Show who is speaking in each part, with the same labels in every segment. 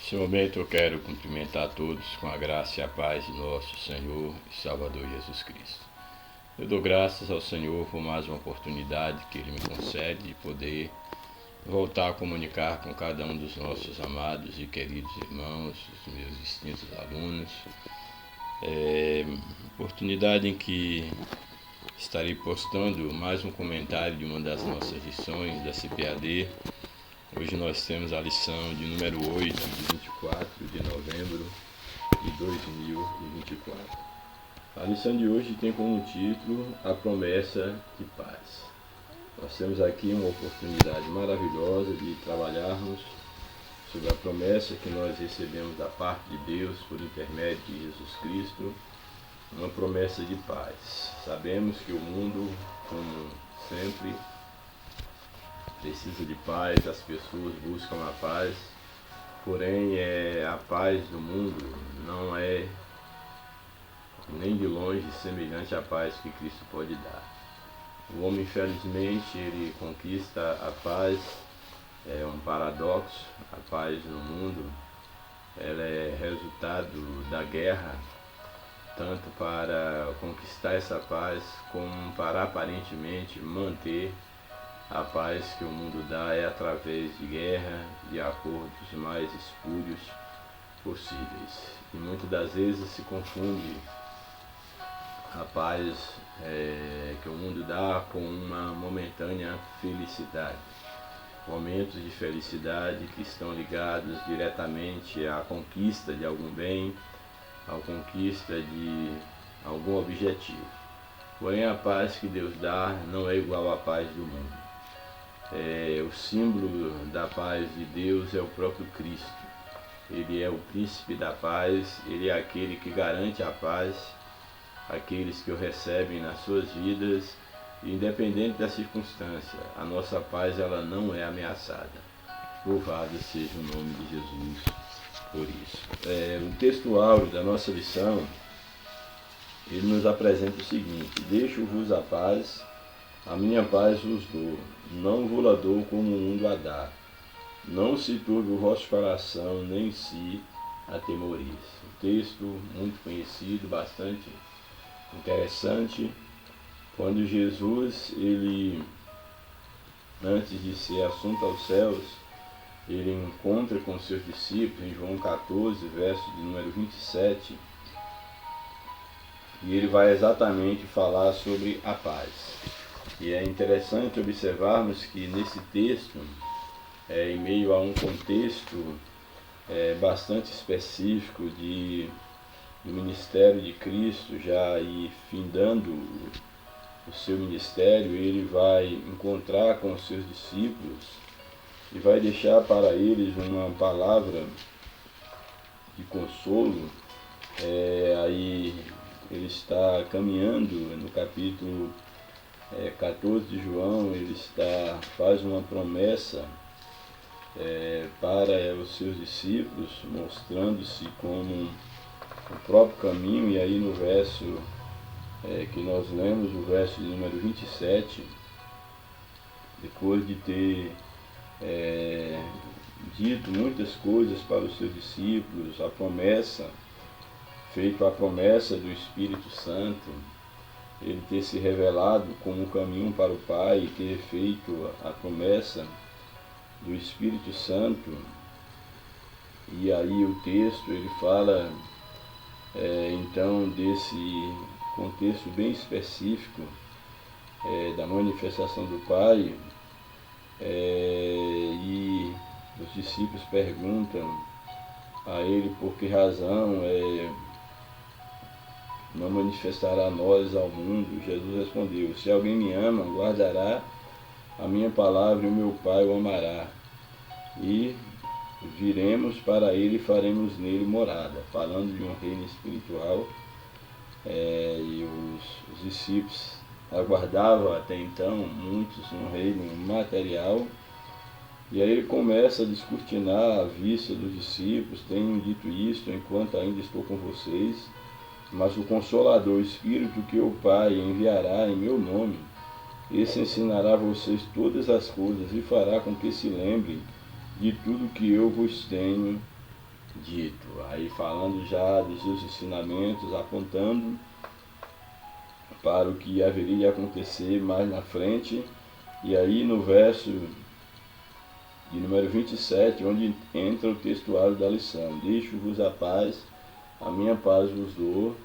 Speaker 1: Nesse momento eu quero cumprimentar a todos com a graça e a paz de nosso Senhor e Salvador Jesus Cristo. Eu dou graças ao Senhor por mais uma oportunidade que Ele me concede de poder voltar a comunicar com cada um dos nossos amados e queridos irmãos, os meus distintos alunos. Oportunidade em que estarei postando mais um comentário de uma das nossas lições da CPAD. Hoje nós temos a lição de número 8, de 24 de novembro de 2024. A lição de hoje tem como título A Promessa de Paz. Nós temos aqui uma oportunidade maravilhosa de trabalharmos sobre a promessa que nós recebemos da parte de Deus por intermédio de Jesus Cristo, uma promessa de paz. Sabemos que o mundo, como sempre, precisa de paz, as pessoas buscam a paz, porém a paz do mundo não é nem de longe semelhante à paz que Cristo pode dar. O homem, infelizmente, ele conquista a paz, é um paradoxo. A paz no mundo ela é resultado da guerra, tanto para conquistar essa paz como para aparentemente manter a paz que o mundo dá é através de guerra, de acordos mais espúrios possíveis. E muitas das vezes se confunde a paz que o mundo dá com uma momentânea felicidade. Momentos de felicidade que estão ligados diretamente à conquista de algum bem, à conquista de algum objetivo. Porém, a paz que Deus dá não é igual à paz do mundo. O símbolo da paz de Deus é o próprio Cristo. Ele é o príncipe da paz, ele é aquele que garante a paz àqueles que o recebem nas suas vidas, independente da circunstância. A nossa paz ela não é ameaçada. Louvado seja o nome de Jesus por isso. O texto áureo da nossa lição, ele nos apresenta o seguinte: deixo-vos a paz, a minha paz vos dou, não vou-la dou como o mundo a dá. Não se turbe o vosso coração, nem se atemorize. Um texto muito conhecido, bastante interessante, quando Jesus, ele, antes de ser assunto aos céus, ele encontra com seus discípulos em João 14, verso de número 27, e ele vai exatamente falar sobre a paz. E é interessante observarmos que nesse texto, em meio a um contexto bastante específico do ministério de Cristo, já aí findando o seu ministério, ele vai encontrar com os seus discípulos e vai deixar para eles uma palavra de consolo. Aí ele está caminhando no capítulo 14 de João, ele faz uma promessa para os seus discípulos, mostrando-se como o próprio caminho. E aí no verso que nós lemos, o verso de número 27, depois de ter dito muitas coisas para os seus discípulos, feito a promessa do Espírito Santo, ele ter se revelado como o caminho para o Pai e ter feito a promessa do Espírito Santo. E aí o texto ele fala então desse contexto bem específico da manifestação do Pai, e os discípulos perguntam a ele por que razão não manifestará a nós ao mundo. Jesus respondeu: se alguém me ama, guardará a minha palavra e o meu Pai o amará, e viremos para ele e faremos nele morada, falando de um reino espiritual. E os discípulos aguardavam até então, muitos, um reino material. E aí ele começa a descortinar a vista dos discípulos: tenho dito isto enquanto ainda estou com vocês, mas o Consolador, o Espírito que o Pai enviará em meu nome, esse ensinará a vocês todas as coisas e fará com que se lembrem de tudo que eu vos tenho dito. Aí falando já dos seus ensinamentos, apontando para o que haveria de acontecer mais na frente. E aí no verso de número 27, onde entra o textuário da lição: deixo-vos a minha paz vos dou,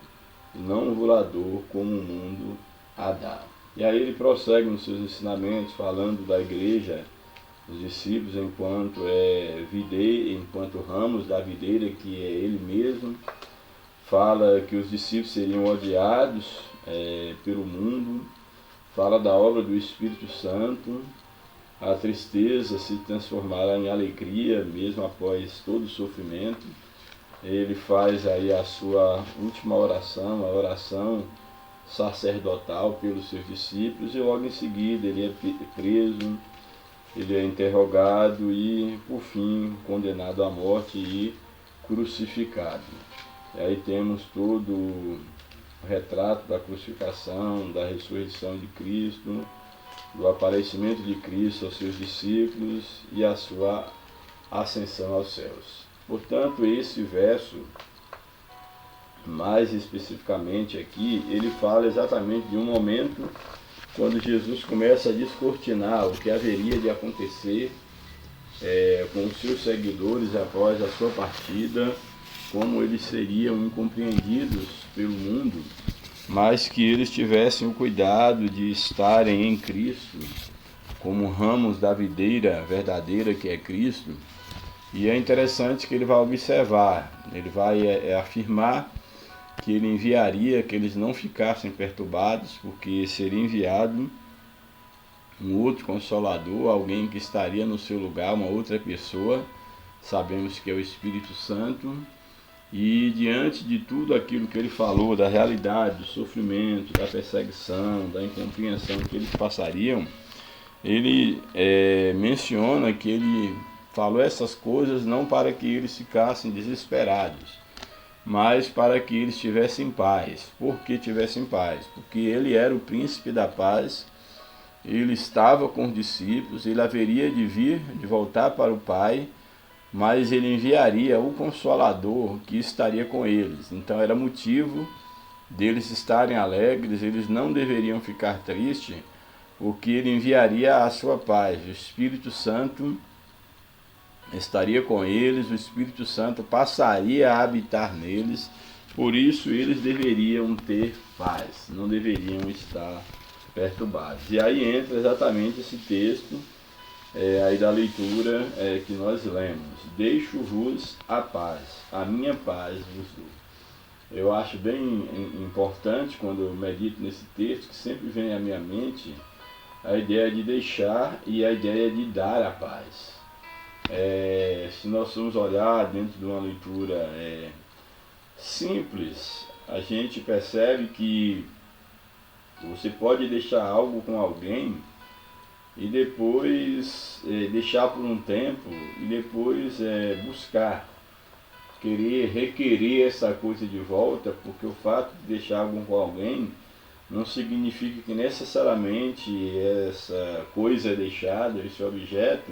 Speaker 1: e não vos la dou como o mundo a dá. E aí ele prossegue nos seus ensinamentos, falando da igreja, os discípulos enquanto ramos da videira, que é ele mesmo. Fala que os discípulos seriam odiados pelo mundo. Fala da obra do Espírito Santo, a tristeza se transformará em alegria mesmo após todo o sofrimento. Ele faz aí a sua última oração, a oração sacerdotal pelos seus discípulos, e logo em seguida ele é preso, ele é interrogado e, por fim, condenado à morte e crucificado. E aí temos todo o retrato da crucificação, da ressurreição de Cristo, do aparecimento de Cristo aos seus discípulos e a sua ascensão aos céus. Portanto, esse verso, mais especificamente aqui, ele fala exatamente de um momento quando Jesus começa a descortinar o que haveria de acontecer com os seus seguidores após a sua partida, como eles seriam incompreendidos pelo mundo, mas que eles tivessem o cuidado de estarem em Cristo, como ramos da videira verdadeira que é Cristo. E é interessante que ele vai observar, ele vai afirmar que ele enviaria, que eles não ficassem perturbados, porque seria enviado um outro Consolador, alguém que estaria no seu lugar, uma outra pessoa, sabemos que é o Espírito Santo. E diante de tudo aquilo que ele falou, da realidade, do sofrimento, da perseguição, da incompreensão que eles passariam, ele menciona que ele falou essas coisas não para que eles ficassem desesperados, mas para que eles tivessem paz. Por que tivessem paz? Porque ele era o príncipe da paz, ele estava com os discípulos, ele haveria de voltar para o Pai, mas ele enviaria o Consolador que estaria com eles. Então era motivo deles estarem alegres, eles não deveriam ficar tristes, porque ele enviaria a sua paz. O Espírito Santo estaria com eles, o Espírito Santo passaria a habitar neles, por isso eles deveriam ter paz, não deveriam estar perturbados. E aí entra exatamente esse texto aí da leitura que nós lemos: deixo-vos a minha paz vos dou. Eu acho bem importante, quando eu medito nesse texto, que sempre vem à minha mente a ideia de deixar e a ideia de dar a paz. Se nós formos olhar dentro de uma leitura simples, a gente percebe que você pode deixar algo com alguém e depois deixar por um tempo e depois requerer essa coisa de volta, porque o fato de deixar algo com alguém não significa que necessariamente essa coisa deixada, esse objeto,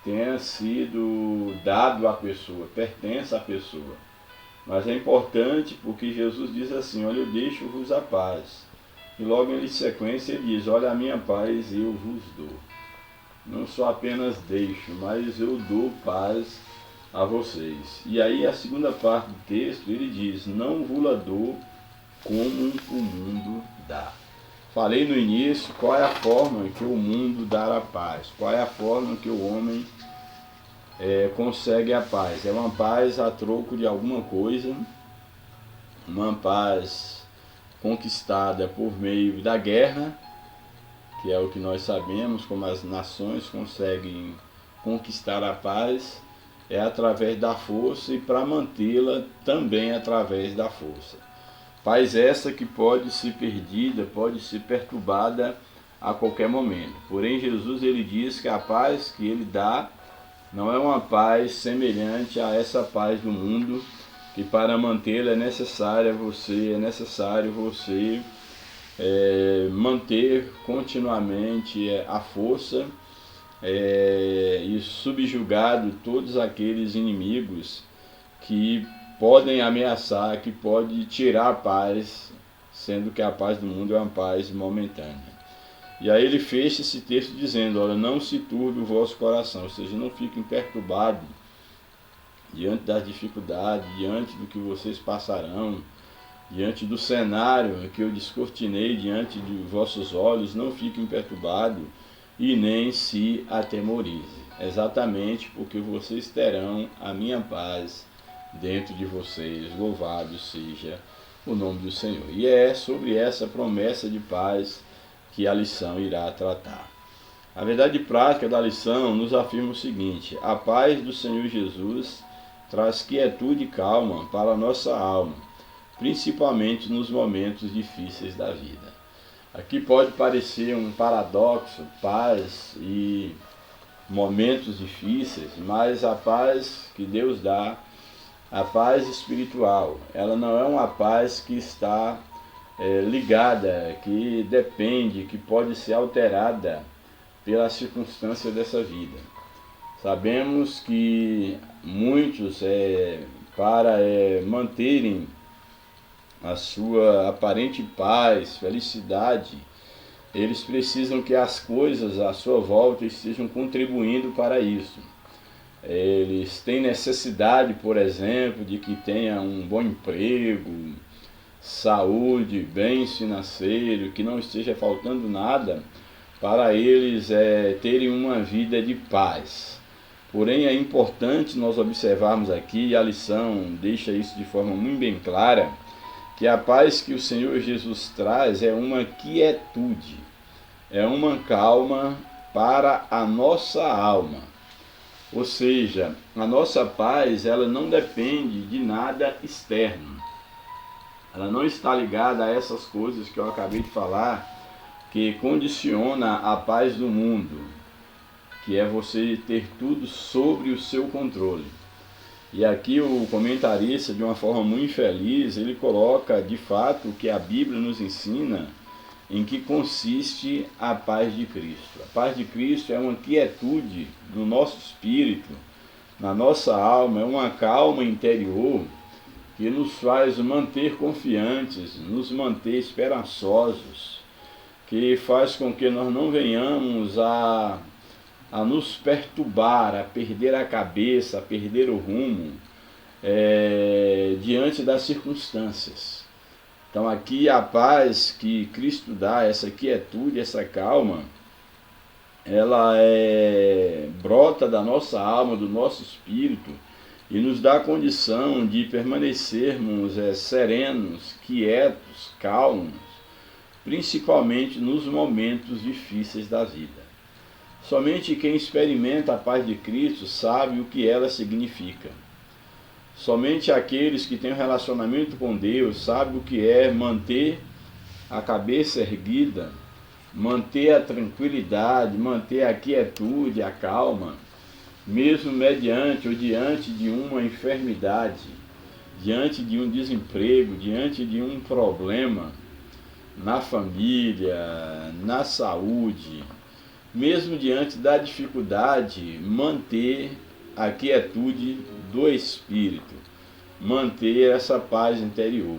Speaker 1: tenha sido dado à pessoa, pertence à pessoa. Mas é importante porque Jesus diz assim: olha, eu deixo-vos a paz. E logo em sequência ele diz: olha, a minha paz eu vos dou. Não só apenas deixo, mas eu dou paz a vocês. E aí a segunda parte do texto ele diz: não vos la dou como o mundo dá. Falei no início qual é a forma que o mundo dá a paz, qual é a forma que o homem consegue a paz. É uma paz a troco de alguma coisa, uma paz conquistada por meio da guerra, que é o que nós sabemos, como as nações conseguem conquistar a paz, é através da força, e para mantê-la também através da força. Paz essa que pode ser perdida, pode ser perturbada a qualquer momento. Porém, Jesus ele diz que a paz que ele dá não é uma paz semelhante a essa paz do mundo, que para mantê-la é necessário você manter continuamente a força e subjugado todos aqueles inimigos
Speaker 2: que podem ameaçar, que pode tirar a paz, sendo que a paz do mundo é uma paz momentânea. E aí ele fecha esse texto dizendo, olha, não se turbe o vosso coração, ou seja, não fiquem perturbados diante das dificuldades, diante do que vocês passarão, diante do cenário que eu descortinei diante de vossos olhos, não fiquem perturbados e nem se atemorize, exatamente porque vocês terão a minha paz dentro de vocês, louvado seja o nome do Senhor. E é sobre essa promessa de paz que a lição irá tratar. A verdade prática da lição nos afirma o seguinte: a paz do Senhor Jesus traz quietude e calma para a nossa alma, principalmente nos momentos difíceis da vida. Aqui pode parecer um paradoxo, paz e momentos difíceis, mas a paz que Deus dá, a paz espiritual, ela não é uma paz que está ligada, que depende, que pode ser alterada pela circunstância dessa vida. Sabemos que muitos, para manterem a sua aparente paz, felicidade, eles precisam que as coisas à sua volta estejam contribuindo para isso. Eles têm necessidade, por exemplo, de que tenha um bom emprego, saúde, bens financeiros, que não esteja faltando nada para eles terem uma vida de paz. Porém, é importante nós observarmos aqui, e a lição deixa isso de forma muito bem clara, que a paz que o Senhor Jesus traz é uma quietude, é uma calma para a nossa alma. Ou seja, a nossa paz, ela não depende de nada externo. Ela não está ligada a essas coisas que eu acabei de falar, que condiciona a paz do mundo, que é você ter tudo sobre o seu controle. E aqui o comentarista, de uma forma muito infeliz, ele coloca de fato o que a Bíblia nos ensina, em que consiste a paz de Cristo. A paz de Cristo é uma quietude no nosso espírito, na nossa alma, é uma calma interior que nos faz manter confiantes, nos manter esperançosos, que faz com que nós não venhamos a nos perturbar, a perder a cabeça, a perder o rumo diante das circunstâncias. Então aqui a paz que Cristo dá, essa quietude, essa calma, ela brota da nossa alma, do nosso espírito, e nos dá a condição de permanecermos serenos, quietos, calmos, principalmente nos momentos difíceis da vida. Somente quem experimenta a paz de Cristo sabe o que ela significa. Somente aqueles que têm um relacionamento com Deus sabem o que é manter a cabeça erguida, manter a tranquilidade, manter a quietude, a calma, mesmo mediante ou diante de uma enfermidade, diante de um desemprego, diante de um problema na família, na saúde, mesmo diante da dificuldade, manter a quietude do espírito, manter essa paz interior.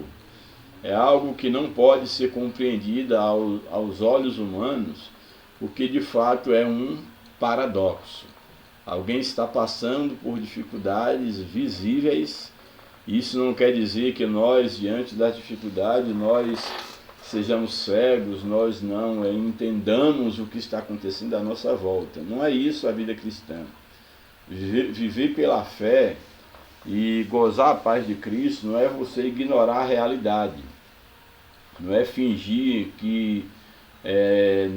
Speaker 2: É algo que não pode ser compreendida aos olhos humanos, porque de fato é um paradoxo. Alguém está passando por dificuldades visíveis, isso não quer dizer que nós, diante das dificuldades, nós sejamos cegos, nós não entendamos o que está acontecendo à nossa volta. Não é isso a vida cristã. Viver pela fé e gozar a paz de Cristo não é você ignorar a realidade, não é fingir que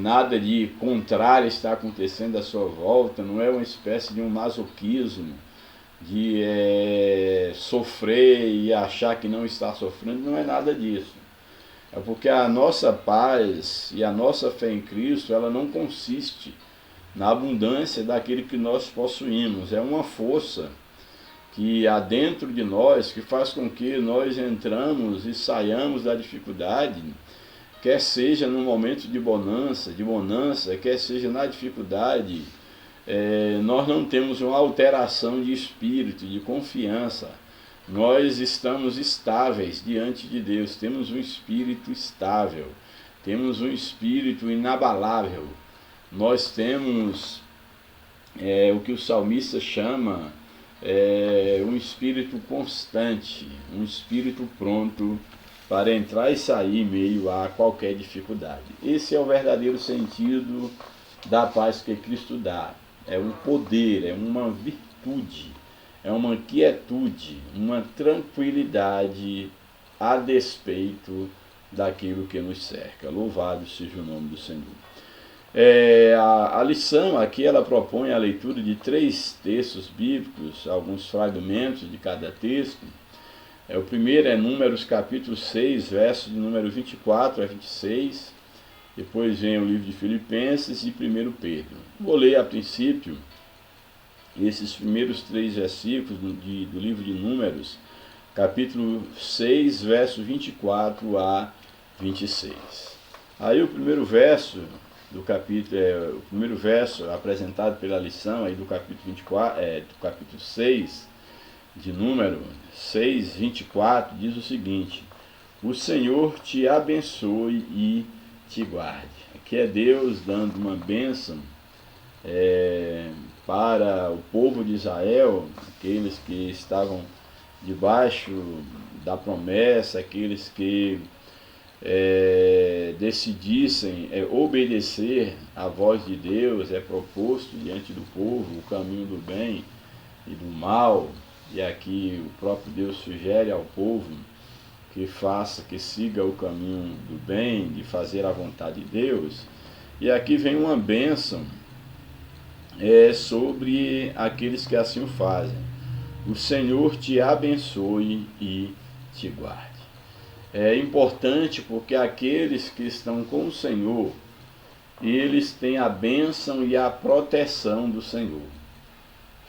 Speaker 2: nada de contrário está acontecendo à sua volta, não é uma espécie de um masoquismo, de sofrer e achar que não está sofrendo, não é nada disso. É porque a nossa paz e a nossa fé em Cristo, ela não consiste na abundância daquilo que nós possuímos. É uma força que há dentro de nós, que faz com que nós entramos e saiamos da dificuldade, quer seja no momento de bonança, quer seja na dificuldade, nós não temos uma alteração de espírito, de confiança. Nós estamos estáveis diante de Deus, temos um espírito estável, temos um espírito inabalável. Nós temos o que o salmista chama um espírito constante, um espírito pronto para entrar e sair em meio a qualquer dificuldade. Esse é o verdadeiro sentido da paz que Cristo dá. É um poder, é uma virtude, é uma quietude, uma tranquilidade a despeito daquilo que nos cerca. Louvado seja o nome do Senhor. A lição aqui, ela propõe a leitura de 3 textos bíblicos, alguns fragmentos de cada texto. O primeiro é Números capítulo 6, verso de número 24 a 26. Depois vem o livro de Filipenses e 1 Pedro. Vou ler a princípio esses primeiros 3 versículos do livro de Números, capítulo 6, verso 24 a 26. Aí o primeiro verso do capítulo, o primeiro verso apresentado pela lição aí do capítulo 24, do capítulo 6 de Número 6, 24, diz o seguinte: o Senhor te abençoe e te guarde. Aqui é Deus dando uma bênção para o povo de Israel, aqueles que estavam debaixo da promessa, aqueles que decidissem obedecer à voz de Deus, proposto diante do povo o caminho do bem e do mal. E aqui o próprio Deus sugere ao povo que siga o caminho do bem, de fazer a vontade de Deus. E aqui vem uma bênção sobre aqueles que assim o fazem. O Senhor te abençoe e te guarde. É importante porque aqueles que estão com o Senhor, eles têm a bênção e a proteção do Senhor.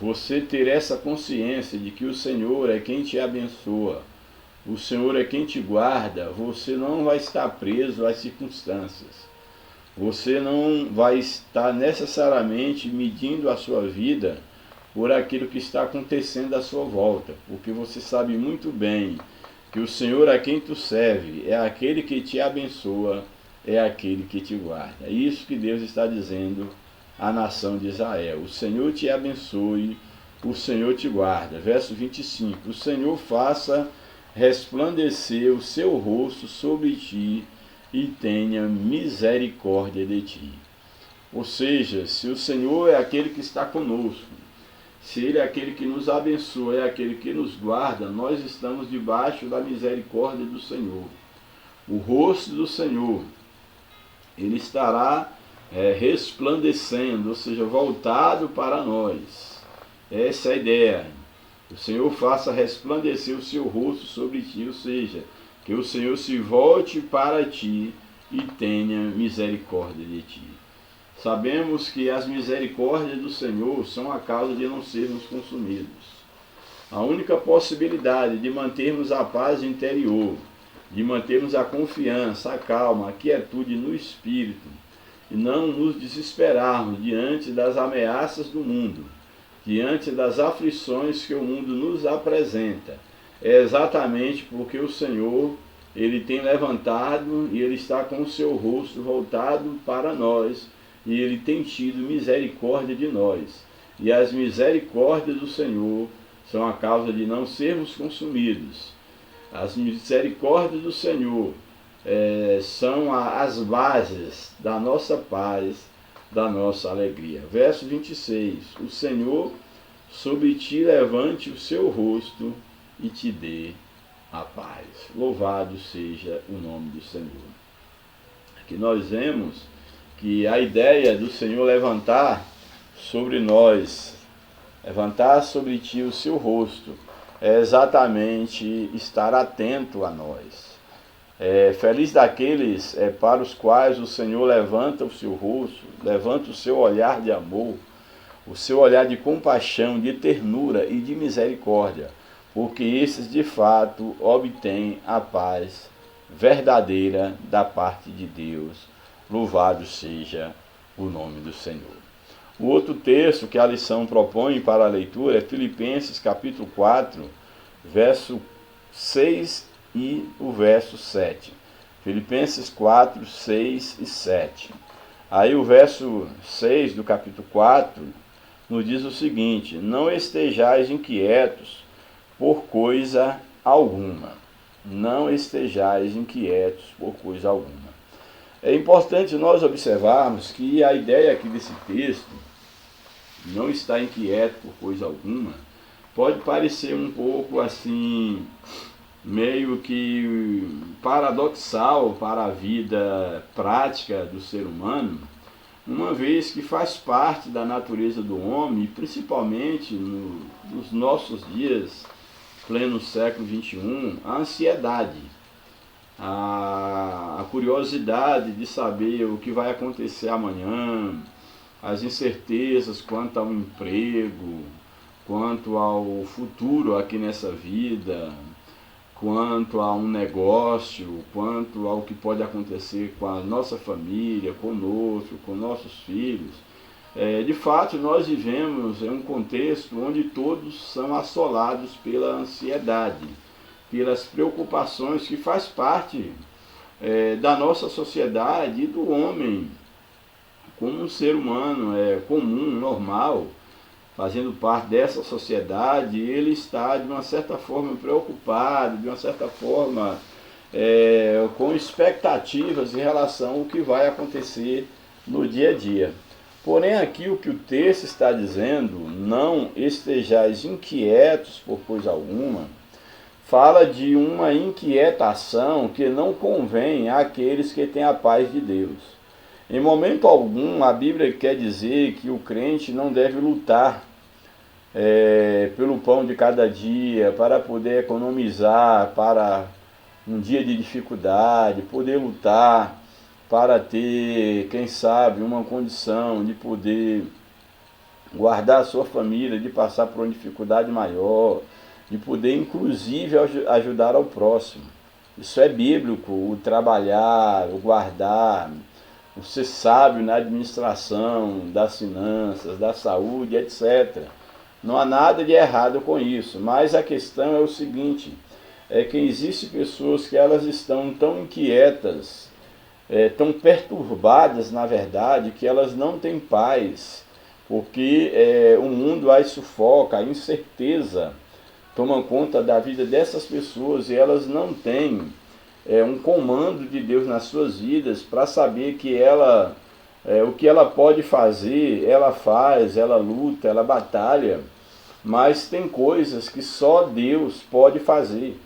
Speaker 2: Você ter essa consciência de que o Senhor é quem te abençoa, o Senhor é quem te guarda, você não vai estar preso às circunstâncias. Você não vai estar necessariamente medindo a sua vida por aquilo que está acontecendo à sua volta, porque você sabe muito bem que o Senhor a quem tu serve é aquele que te abençoa, é aquele que te guarda. É isso que Deus está dizendo à nação de Israel: o Senhor te abençoe, o Senhor te guarda. Verso 25: o Senhor faça resplandecer o seu rosto sobre ti e tenha misericórdia de ti. Ou seja, se o Senhor é aquele que está conosco, se Ele é aquele que nos abençoa, é aquele que nos guarda, nós estamos debaixo da misericórdia do Senhor. O rosto do Senhor, Ele estará resplandecendo, ou seja, voltado para nós. Essa é a ideia. O Senhor faça resplandecer o seu rosto sobre ti, ou seja, que o Senhor se volte para ti e tenha misericórdia de ti. Sabemos que as misericórdias do Senhor são a causa de não sermos consumidos. A única possibilidade de mantermos a paz interior, de mantermos a confiança, a calma, a quietude no espírito, e não nos desesperarmos diante das ameaças do mundo, diante das aflições que o mundo nos apresenta, é exatamente porque o Senhor, Ele tem levantado e Ele está com o seu rosto voltado para nós, e Ele tem tido misericórdia de nós. E as misericórdias do Senhor são a causa de não sermos consumidos. As misericórdias do Senhor são as bases da nossa paz, da nossa alegria. Verso 26: o Senhor sobre ti levante o seu rosto e te dê a paz. Louvado seja o nome do Senhor. Aqui nós vemos que a ideia do Senhor levantar sobre nós, levantar sobre ti o seu rosto, é exatamente estar atento a nós. Feliz daqueles para os quais o Senhor levanta o seu rosto, levanta o seu olhar de amor, o seu olhar de compaixão, de ternura e de misericórdia, porque esses de fato obtêm a paz verdadeira da parte de Deus. Louvado seja o nome do Senhor. O outro texto que a lição propõe para a leitura é Filipenses capítulo 4, verso 6 e o verso 7. Filipenses 4, 6 e 7. Aí o verso 6 do capítulo 4 nos diz o seguinte: não estejais inquietos por coisa alguma. Não estejais inquietos por coisa alguma. É importante nós observarmos que a ideia aqui desse texto, não estar inquieto por coisa alguma, pode parecer um pouco assim, meio que paradoxal para a vida prática do ser humano, uma vez que faz parte da natureza do homem, principalmente nos nossos dias, pleno século XXI, a ansiedade, a curiosidade de saber o que vai acontecer amanhã, as incertezas quanto ao emprego, quanto ao futuro aqui nessa vida, quanto a um negócio, quanto ao que pode acontecer com a nossa família, conosco, com nossos filhos. De fato, nós vivemos em um contexto onde todos são assolados pela ansiedade, pelas preocupações que faz parte da nossa sociedade e do homem como um ser humano comum, normal, fazendo parte dessa sociedade. Ele está de uma certa forma preocupado, de uma certa forma com expectativas em relação ao que vai acontecer no dia a dia. Porém, aqui o que o texto está dizendo, não estejais inquietos por coisa alguma, fala de uma inquietação que não convém àqueles que têm a paz de Deus. Em momento algum, a Bíblia quer dizer que o crente não deve lutar pelo pão de cada dia, para poder economizar para um dia de dificuldade, poder lutar para ter, quem sabe, uma condição de poder guardar a sua família, de passar por uma dificuldade maior, de poder inclusive ajudar ao próximo. Isso é bíblico, o trabalhar, o guardar, o ser sábio na administração das finanças, da saúde, etc. Não há nada de errado com isso, mas a questão é o seguinte, é que existem pessoas que elas estão tão inquietas, tão perturbadas, na verdade, que elas não têm paz, porque o mundo as sufoca, a incerteza toma conta da vida dessas pessoas e elas não têm um comando de Deus nas suas vidas para saber que o que ela pode fazer, ela faz, ela luta, ela batalha, mas tem coisas que só Deus pode fazer.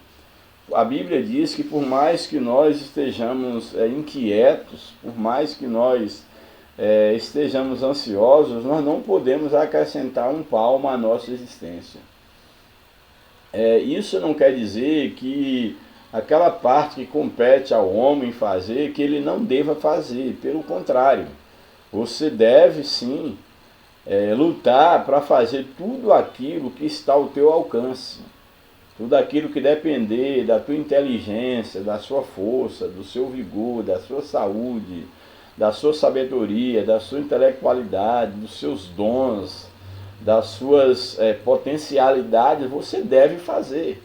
Speaker 2: A Bíblia diz que por mais que nós estejamos inquietos, por mais que nós estejamos ansiosos, nós não podemos acrescentar um palmo à nossa existência. Isso não quer dizer que aquela parte que compete ao homem fazer, que ele não deva fazer. Pelo contrário, você deve sim lutar para fazer tudo aquilo que está ao teu alcance. Tudo aquilo que depender da tua inteligência, da sua força, do seu vigor, da sua saúde, da sua sabedoria, da sua intelectualidade, dos seus dons, das suas potencialidades, você deve fazer.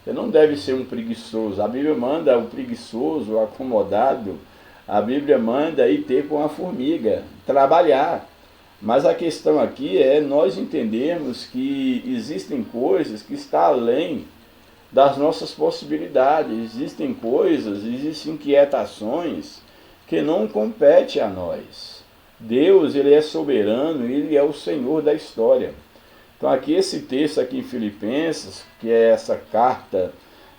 Speaker 2: Você não deve ser um preguiçoso. A Bíblia manda o preguiçoso, o acomodado, a Bíblia manda ir ter com a formiga, trabalhar. Mas a questão aqui é nós entendermos que existem coisas que estão além das nossas possibilidades. Existem coisas, existem inquietações que não competem a nós. Deus, ele é soberano, ele é o Senhor da história. Então aqui esse texto aqui em Filipenses, que é essa carta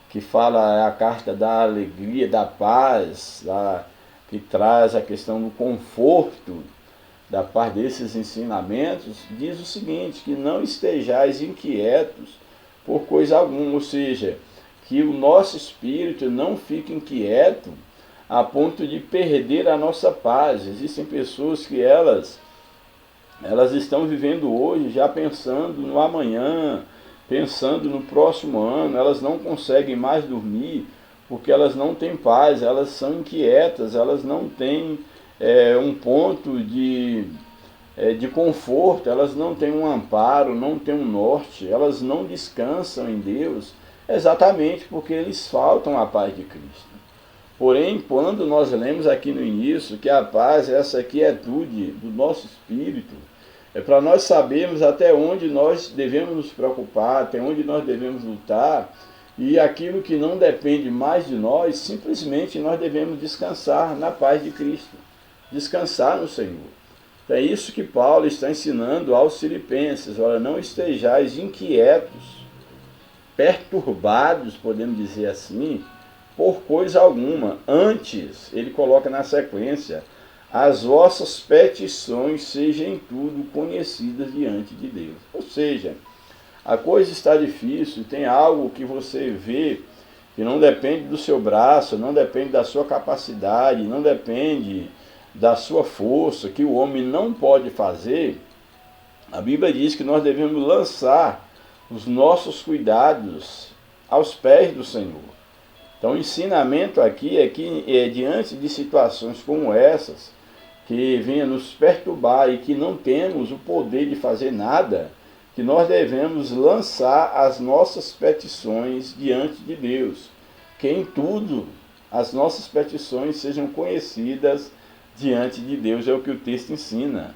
Speaker 2: que fala, a carta da alegria, da paz, que traz a questão do conforto, da parte desses ensinamentos, diz o seguinte, que não estejais inquietos por coisa alguma, ou seja, que o nosso espírito não fique inquieto a ponto de perder a nossa paz. Existem pessoas que elas estão vivendo hoje já pensando no amanhã, pensando no próximo ano, elas não conseguem mais dormir porque elas não têm paz, elas são inquietas, elas não têm um ponto de conforto, elas não têm um amparo, não têm um norte, elas não descansam em Deus, Exatamente porque eles faltam a paz de Cristo. Porém, quando nós lemos aqui no início que a paz, essa quietude do nosso espírito, é para nós sabermos até onde nós devemos nos preocupar, até onde nós devemos lutar, e aquilo que não depende mais de nós, simplesmente nós devemos descansar na paz de Cristo, descansar no Senhor. É isso que Paulo está ensinando aos filipenses. Olha, não estejais inquietos, perturbados, podemos dizer assim, por coisa alguma. Antes, ele coloca na sequência, as vossas petições sejam em tudo conhecidas diante de Deus. Ou seja, a coisa está difícil, tem algo que você vê que não depende do seu braço, não depende da sua capacidade, não depende da sua força, que o homem não pode fazer. A Bíblia diz que nós devemos lançar os nossos cuidados aos pés do Senhor. Então o ensinamento aqui é que diante de situações como essas, que venham nos perturbar e que não temos o poder de fazer nada, que nós devemos lançar as nossas petições diante de Deus. Que em tudo as nossas petições sejam conhecidas diante de Deus, é o que o texto ensina.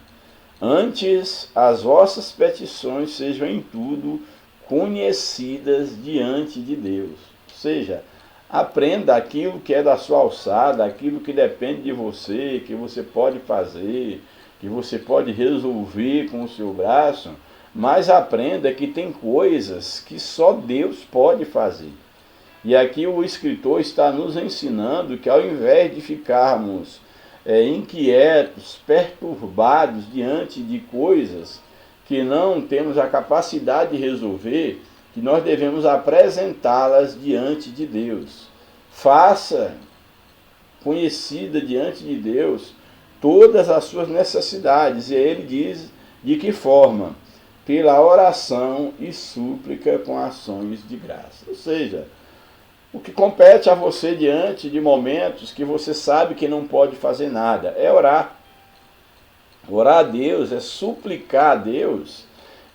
Speaker 2: Antes, as vossas petições sejam em tudo conhecidas diante de Deus. Ou seja, aprenda aquilo que é da sua alçada, aquilo que depende de você, que você pode fazer, que você pode resolver com o seu braço, mas aprenda que tem coisas que só Deus pode fazer. E aqui o escritor está nos ensinando que ao invés de ficarmos inquietos, perturbados diante de coisas que não temos a capacidade de resolver, que nós devemos apresentá-las diante de Deus. Faça conhecida diante de Deus todas as suas necessidades. E aí ele diz de que forma? Pela oração e súplica com ações de graça. Ou seja, o que compete a você diante de momentos que você sabe que não pode fazer nada é orar. Orar a Deus é suplicar a Deus.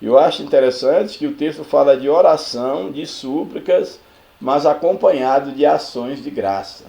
Speaker 2: Eu acho interessante que o texto fala de oração, de súplicas, mas acompanhado de ações de graça.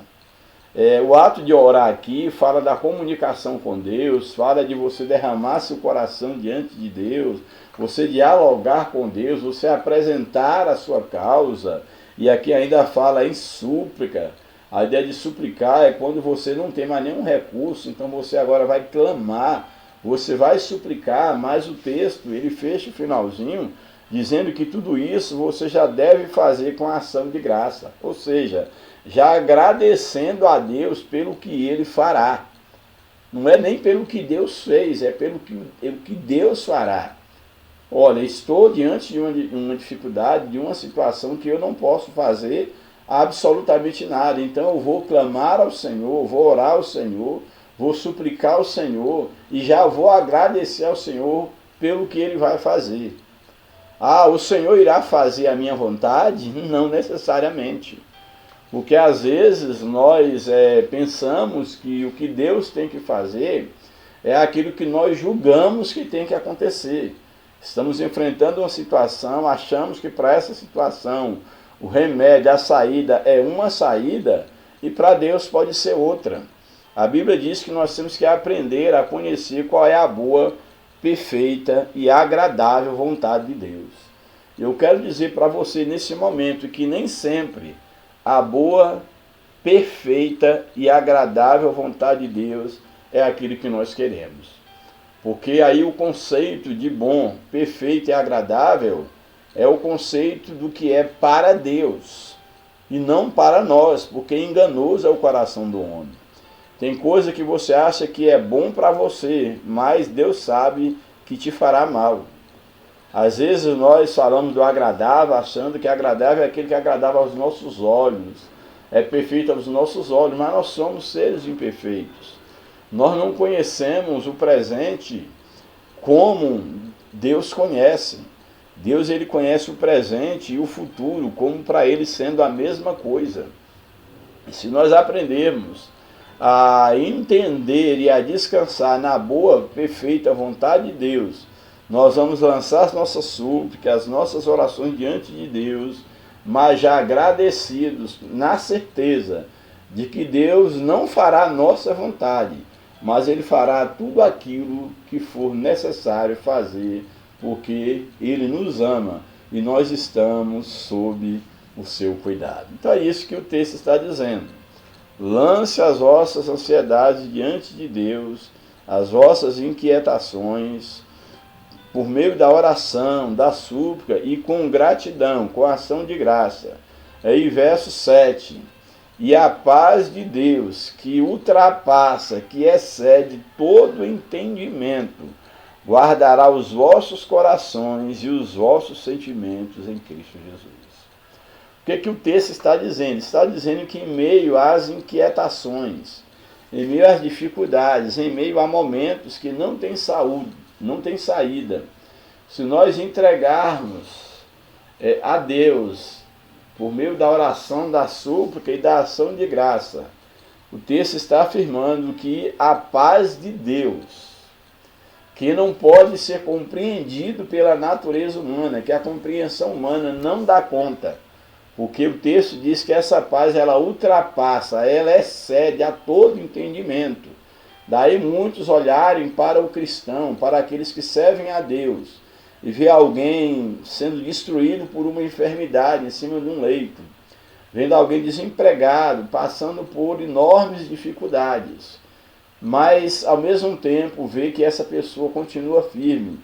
Speaker 2: O ato de orar aqui fala da comunicação com Deus, fala de você derramar seu coração diante de Deus, você dialogar com Deus, você apresentar a sua causa. E aqui ainda fala em súplica. A ideia de suplicar é quando você não tem mais nenhum recurso, então você agora vai clamar, você vai suplicar, mas o texto, ele fecha o finalzinho, dizendo que tudo isso você já deve fazer com a ação de graça. Ou seja, já agradecendo a Deus pelo que Ele fará. Não é nem pelo que Deus fez, é pelo que Deus fará. Olha, estou diante de uma dificuldade, de uma situação que eu não posso fazer absolutamente nada. Então eu vou clamar ao Senhor, vou orar ao Senhor, vou suplicar ao Senhor e já vou agradecer ao Senhor pelo que Ele vai fazer. Ah, o Senhor irá fazer a minha vontade? Não necessariamente. Porque às vezes nós pensamos que o que Deus tem que fazer é aquilo que nós julgamos que tem que acontecer. Estamos enfrentando uma situação, achamos que para essa situação o remédio, a saída é uma saída e para Deus pode ser outra. A Bíblia diz que nós temos que aprender a conhecer qual é a boa, perfeita e agradável vontade de Deus. Eu quero dizer para você nesse momento que nem sempre a boa, perfeita e agradável vontade de Deus é aquilo que nós queremos. Porque aí o conceito de bom, perfeito e agradável é o conceito do que é para Deus e não para nós, porque enganoso é o coração do homem. Tem coisa que você acha que é bom para você, mas Deus sabe que te fará mal. Às vezes nós falamos do agradável, achando que agradável é aquele que é agradável aos nossos olhos, é perfeito aos nossos olhos, mas nós somos seres imperfeitos. Nós não conhecemos o presente como Deus conhece. Deus, ele conhece o presente e o futuro como para ele sendo a mesma coisa. E se nós aprendermos a entender e a descansar na boa, perfeita vontade de Deus, nós vamos lançar as nossas súplicas, as nossas orações diante de Deus, mas já agradecidos na certeza de que Deus não fará nossa vontade, mas Ele fará tudo aquilo que for necessário fazer, porque Ele nos ama e nós estamos sob o seu cuidado. Então é isso que o texto está dizendo. Lance as vossas ansiedades diante de Deus, as vossas inquietações, por meio da oração, da súplica e com gratidão, com ação de graça. Aí verso 7. E a paz de Deus, que ultrapassa, que excede todo entendimento, guardará os vossos corações e os vossos sentimentos em Cristo Jesus. O que o texto está dizendo? Está dizendo que em meio às inquietações, em meio às dificuldades, em meio a momentos que não tem saúde, não tem saída, se nós entregarmos a Deus, por meio da oração, da súplica e da ação de graça, o texto está afirmando que a paz de Deus, que não pode ser compreendido pela natureza humana, que a compreensão humana não dá conta, porque o texto diz que essa paz ela ultrapassa, ela excede a todo entendimento. Daí muitos olharem para o cristão, para aqueles que servem a Deus, e ver alguém sendo destruído por uma enfermidade em cima de um leito, vendo alguém desempregado, passando por enormes dificuldades, mas ao mesmo tempo ver que essa pessoa continua firme,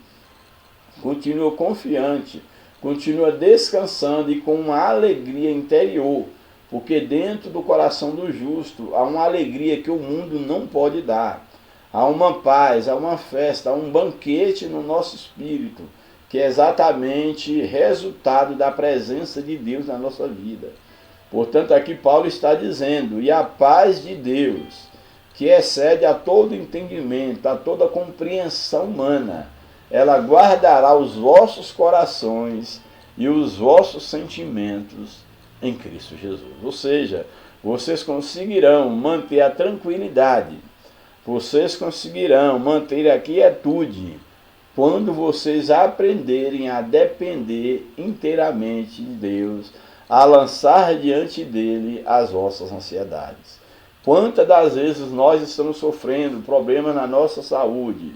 Speaker 2: continua confiante, continua descansando e com uma alegria interior, porque dentro do coração do justo há uma alegria que o mundo não pode dar. Há uma paz, há uma festa, há um banquete no nosso espírito, que é exatamente resultado da presença de Deus na nossa vida. Portanto, aqui Paulo está dizendo, e a paz de Deus, que excede a todo entendimento, a toda compreensão humana, ela guardará os vossos corações e os vossos sentimentos em Cristo Jesus. Ou seja, vocês conseguirão manter a tranquilidade, vocês conseguirão manter a quietude, quando vocês aprenderem a depender inteiramente de Deus, a lançar diante dele as vossas ansiedades. Quantas das vezes nós estamos sofrendo problemas na nossa saúde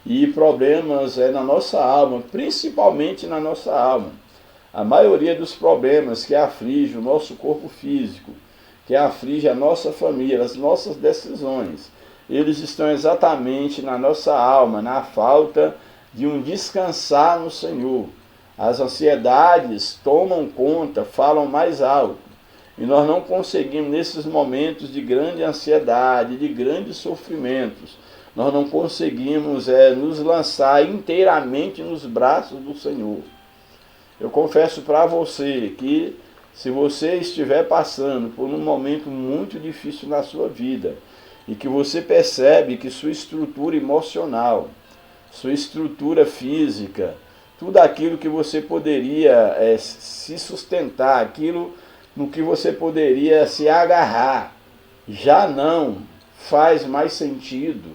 Speaker 2: e problemas na nossa alma, principalmente na nossa alma. A maioria dos problemas que aflige o nosso corpo físico, que aflige a nossa família, as nossas decisões, eles estão exatamente na nossa alma, na falta de um descansar no Senhor. As ansiedades tomam conta, falam mais alto, e nós não conseguimos, nesses momentos de grande ansiedade, de grandes sofrimentos, nós não conseguimos nos lançar inteiramente nos braços do Senhor. Eu confesso para você que, se você estiver passando por um momento muito difícil na sua vida, e que você percebe que sua estrutura emocional, sua estrutura física, tudo aquilo que você poderia se sustentar, aquilo no que você poderia se agarrar, já não faz mais sentido.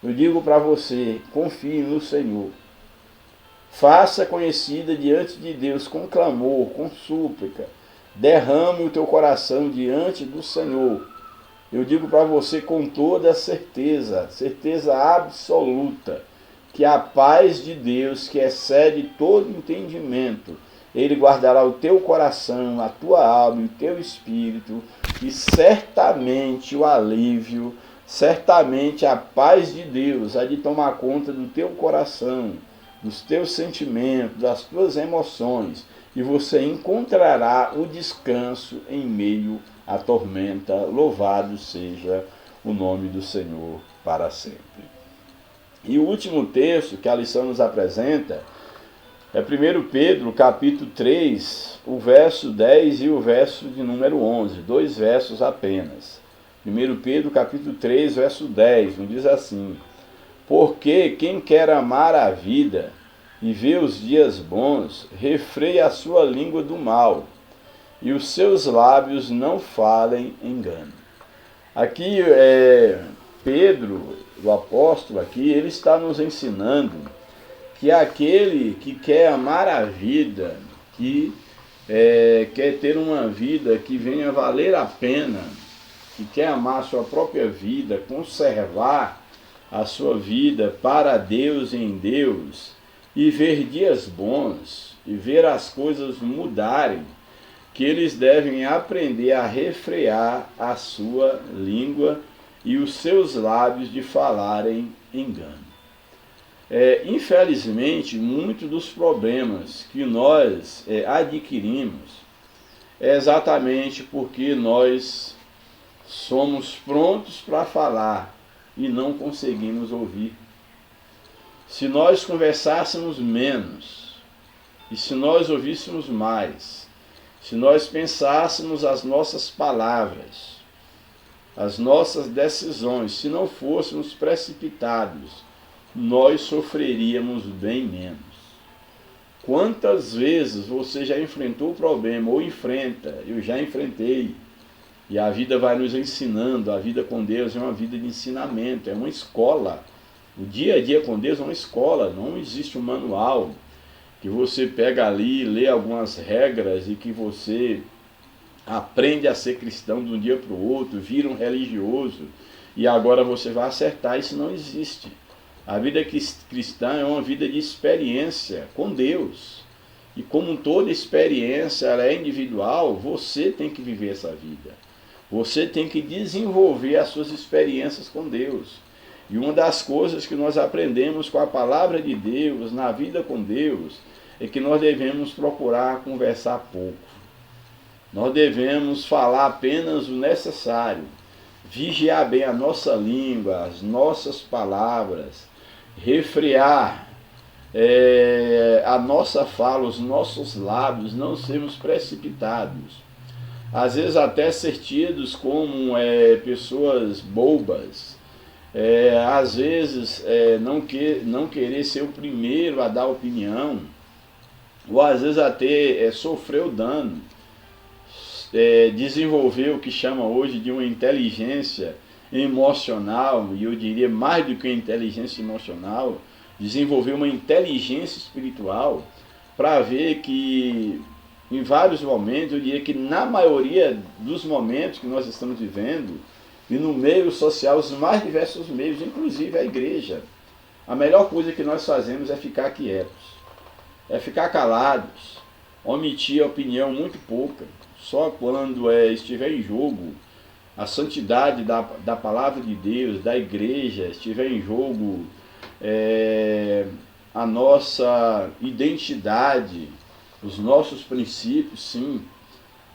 Speaker 2: Eu digo para você, confie no Senhor. Faça conhecida diante de Deus com clamor, com súplica. Derrame o teu coração diante do Senhor. Eu digo para você com toda certeza, certeza absoluta, que a paz de Deus, que excede todo entendimento, Ele guardará o teu coração, a tua alma e o teu espírito, e certamente o alívio, certamente a paz de Deus há de tomar conta do teu coração, dos teus sentimentos, das tuas emoções, e você encontrará o descanso em meio à tormenta. Louvado seja o nome do Senhor para sempre. E o último texto que a lição nos apresenta é 1 Pedro, capítulo 3, o verso 10 e o verso de número 11, 2 versos apenas. 1 Pedro, capítulo 3, verso 10, não diz assim: porque quem quer amar a vida e ver os dias bons, refreia a sua língua do mal, e os seus lábios não falem engano. Aqui Pedro, o apóstolo aqui, ele está nos ensinando que aquele que quer amar a vida, que quer ter uma vida que venha valer a pena, que quer amar a sua própria vida, conservar a sua vida para Deus e em Deus, e ver dias bons, e ver as coisas mudarem, que eles devem aprender a refrear a sua língua e os seus lábios de falarem engano. Infelizmente, muitos dos problemas que nós adquirimos é exatamente porque nós somos prontos para falar e não conseguimos ouvir. Se nós conversássemos menos, e se nós ouvíssemos mais, se nós pensássemos as nossas palavras, as nossas decisões, se não fôssemos precipitados, nós sofreríamos bem menos. Quantas vezes você já enfrentou o problema ou enfrenta? Eu já enfrentei. E a vida vai nos ensinando. A vida com Deus é uma vida de ensinamento, é uma escola. O dia a dia com Deus é uma escola, não existe um manual que você pega ali, lê algumas regras e que você aprende a ser cristão de um dia para o outro, vira um religioso e agora você vai acertar. Isso não existe. A vida cristã é uma vida de experiência com Deus. E como toda experiência ela é individual, você tem que viver essa vida. Você tem que desenvolver as suas experiências com Deus. E uma das coisas que nós aprendemos com a palavra de Deus, na vida com Deus, é que nós devemos procurar conversar pouco. Nós devemos falar apenas o necessário. Vigiar bem a nossa língua, as nossas palavras, refrear a nossa fala, os nossos lábios, não sermos precipitados. Às vezes até ser tidos como pessoas bobas, às vezes não querer ser o primeiro a dar opinião, ou às vezes até sofrer o dano, desenvolver o que chama hoje de uma inteligência emocional, e eu diria mais do que a inteligência emocional, desenvolver uma inteligência espiritual, para ver que em vários momentos, eu diria que na maioria dos momentos que nós estamos vivendo, e no meio social, os mais diversos meios, inclusive a igreja, a melhor coisa que nós fazemos é ficar quietos, é ficar calados, omitir a opinião muito pouca. Só quando estiver em jogo a santidade da palavra de Deus, da igreja, estiver em jogo a nossa identidade, os nossos princípios, sim,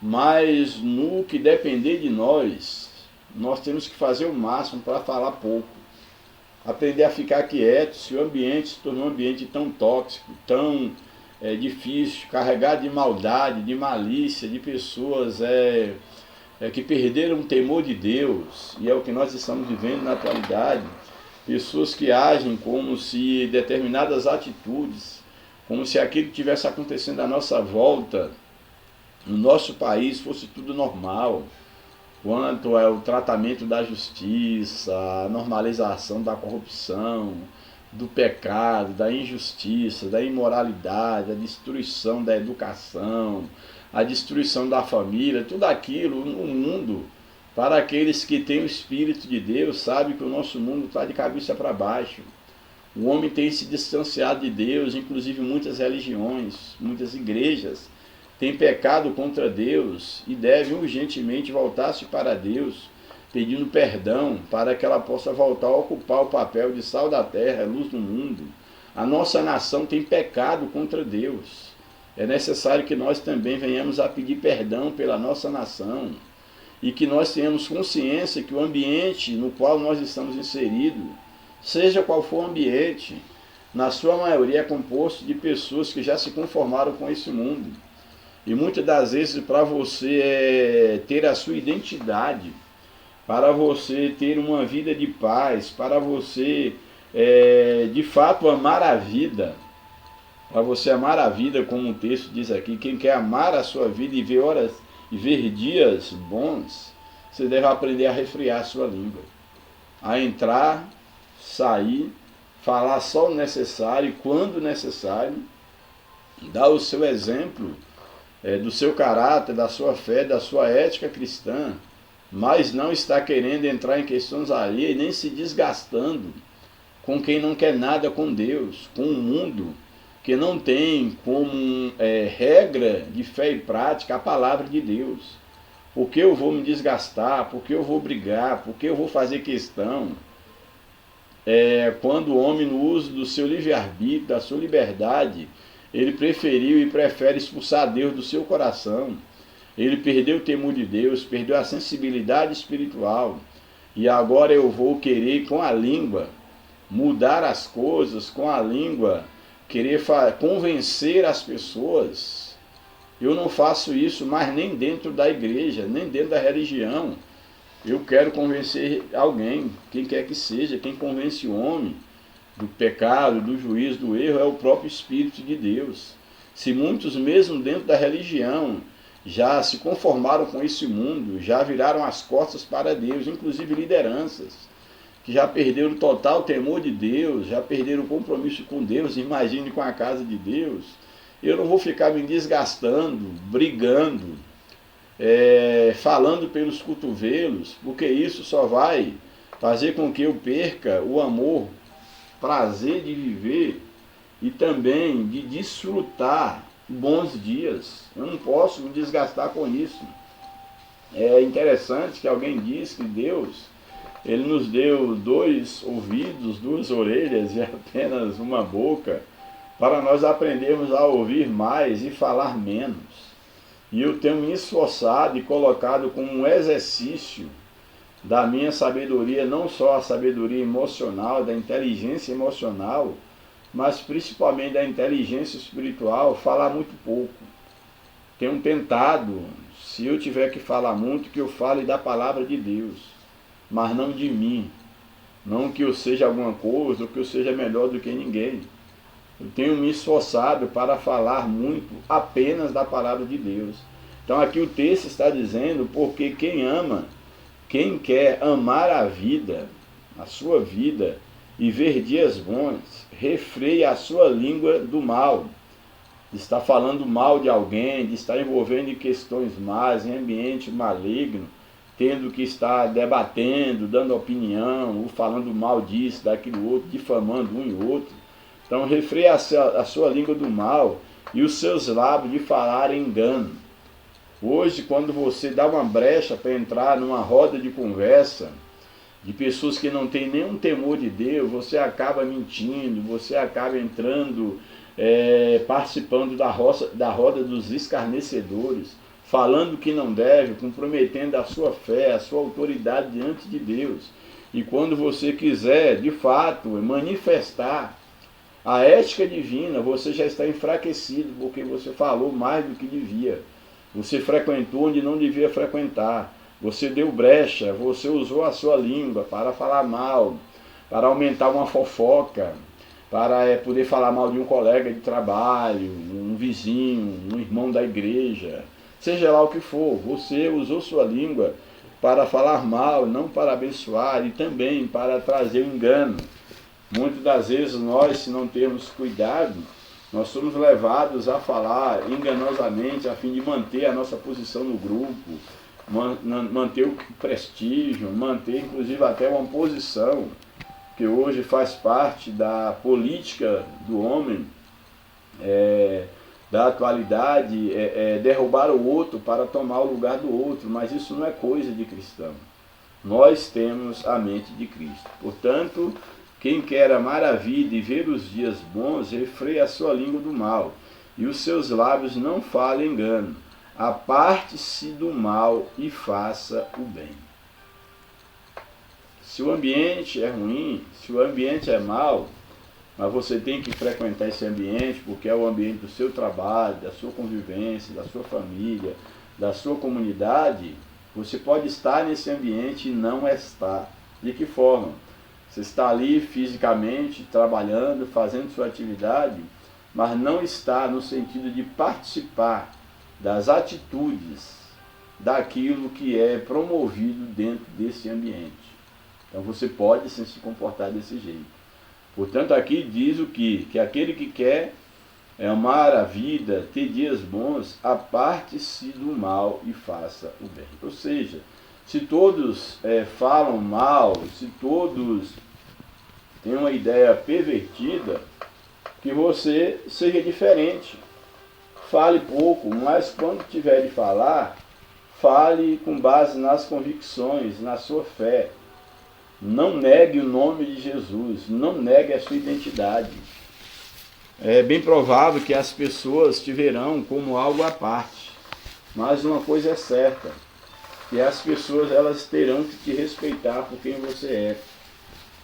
Speaker 2: mas no que depender de nós, nós temos que fazer o máximo para falar pouco. Aprender a ficar quieto. Se o ambiente se tornou um ambiente tão tóxico, tão difícil, carregado de maldade, de malícia, de pessoas que perderam o temor de Deus, e é o que nós estamos vivendo na atualidade, pessoas que agem como se determinadas atitudes, como se aquilo que estivesse acontecendo à nossa volta, no nosso país, fosse tudo normal, quanto ao tratamento da justiça, a normalização da corrupção, do pecado, da injustiça, da imoralidade, a destruição da educação, a destruição da família, tudo aquilo no mundo, para aqueles que têm o Espírito de Deus, sabe que o nosso mundo está de cabeça para baixo. O homem tem se distanciado de Deus, inclusive muitas religiões, muitas igrejas têm pecado contra Deus e devem urgentemente voltar-se para Deus, pedindo perdão para que ela possa voltar a ocupar o papel de sal da terra, luz do mundo. A nossa nação tem pecado contra Deus. É necessário que nós também venhamos a pedir perdão pela nossa nação e que nós tenhamos consciência que o ambiente no qual nós estamos inseridos, seja qual for o ambiente, na sua maioria é composto de pessoas que já se conformaram com esse mundo. E muitas das vezes, para você ter a sua identidade, para você ter uma vida de paz, para você de fato amar a vida, para você amar a vida, como o texto diz aqui, quem quer amar a sua vida e ver dias bons, você deve aprender a refrear a sua língua, a entrar, sair, falar só o necessário, quando necessário, dar o seu exemplo do seu caráter, da sua fé, da sua ética cristã, mas não está querendo entrar em questões alheias e nem se desgastando com quem não quer nada com Deus, com o mundo que não tem como regra de fé e prática a palavra de Deus. Por que eu vou me desgastar? Por que eu vou brigar? Por que eu vou fazer questão? Quando o homem, no uso do seu livre-arbítrio, da sua liberdade, ele preferiu e prefere expulsar Deus do seu coração. Ele perdeu o temor de Deus, perdeu a sensibilidade espiritual. E agora eu vou querer com a língua mudar as coisas, com a língua querer convencer as pessoas. Eu não faço isso mais nem dentro da igreja, nem dentro da religião. Eu quero convencer alguém, quem quer que seja. Quem convence o homem do pecado, do juízo, do erro, é o próprio Espírito de Deus. Se muitos, mesmo dentro da religião, já se conformaram com esse mundo, já viraram as costas para Deus, inclusive lideranças, que já perderam o total temor de Deus, já perderam o compromisso com Deus, imagine com a casa de Deus. Eu não vou ficar me desgastando, brigando, falando pelos cotovelos, porque isso só vai fazer com que eu perca o amor, prazer de viver e também de desfrutar bons dias. Eu não posso me desgastar com isso. É interessante que alguém diz que Deus, ele nos deu 2 ouvidos, 2 orelhas e apenas uma boca, para nós aprendermos a ouvir mais e falar menos. E eu tenho me esforçado e colocado como um exercício da minha sabedoria, não só a sabedoria emocional, da inteligência emocional, mas principalmente da inteligência espiritual, falar muito pouco. Tenho tentado, se eu tiver que falar muito, que eu fale da palavra de Deus, mas não de mim. Não que eu seja alguma coisa, ou que eu seja melhor do que ninguém. Eu tenho me esforçado para falar muito apenas da palavra de Deus. Então aqui o texto está dizendo, porque quem ama, quem quer amar a vida, a sua vida, e ver dias bons, refreia a sua língua do mal. De estar falando mal de alguém, de estar envolvendo em questões más, em ambiente maligno, tendo que estar debatendo, dando opinião, ou falando mal disso, daquilo outro, difamando um e outro. Então refreia a sua língua do mal e os seus lábios de falar engano. Hoje, quando você dá uma brecha para entrar numa roda de conversa de pessoas que não têm nenhum temor de Deus, você acaba mentindo, você acaba entrando, participando da roda dos escarnecedores, falando que não deve, comprometendo a sua fé, a sua autoridade diante de Deus. E quando você quiser, de fato, manifestar a ética divina, você já está enfraquecido, porque você falou mais do que devia. Você frequentou onde não devia frequentar. Você deu brecha, você usou a sua língua para falar mal, para aumentar uma fofoca, para poder falar mal de um colega de trabalho, um vizinho, um irmão da igreja. Seja lá o que for, você usou sua língua para falar mal, não para abençoar, e também para trazer o engano. Muitas das vezes nós, se não termos cuidado, nós somos levados a falar enganosamente a fim de manter a nossa posição no grupo, manter o prestígio, manter inclusive até uma posição que hoje faz parte da política do homem, da atualidade, derrubar o outro para tomar o lugar do outro, mas isso não é coisa de cristão. Nós temos a mente de Cristo. Portanto, quem quer amar a vida e ver os dias bons, refreia a sua língua do mal, e os seus lábios não falem engano. Aparte-se do mal e faça o bem. Se o ambiente é ruim, se o ambiente é mau, mas você tem que frequentar esse ambiente, porque é o ambiente do seu trabalho, da sua convivência, da sua família, da sua comunidade, você pode estar nesse ambiente e não estar. De que forma? Você está ali fisicamente, trabalhando, fazendo sua atividade, mas não está no sentido de participar das atitudes, daquilo que é promovido dentro desse ambiente. Então você pode sim se comportar desse jeito. Portanto, aqui diz o que? Que aquele que quer amar a vida, ter dias bons, aparte-se do mal e faça o bem. Ou seja, se todos falam mal, se todos têm uma ideia pervertida, que você seja diferente. Fale pouco, mas quando tiver de falar, fale com base nas convicções, na sua fé. Não negue o nome de Jesus, não negue a sua identidade. É bem provável que as pessoas te verão como algo à parte, mas uma coisa é certa, que as pessoas elas terão que te respeitar por quem você é,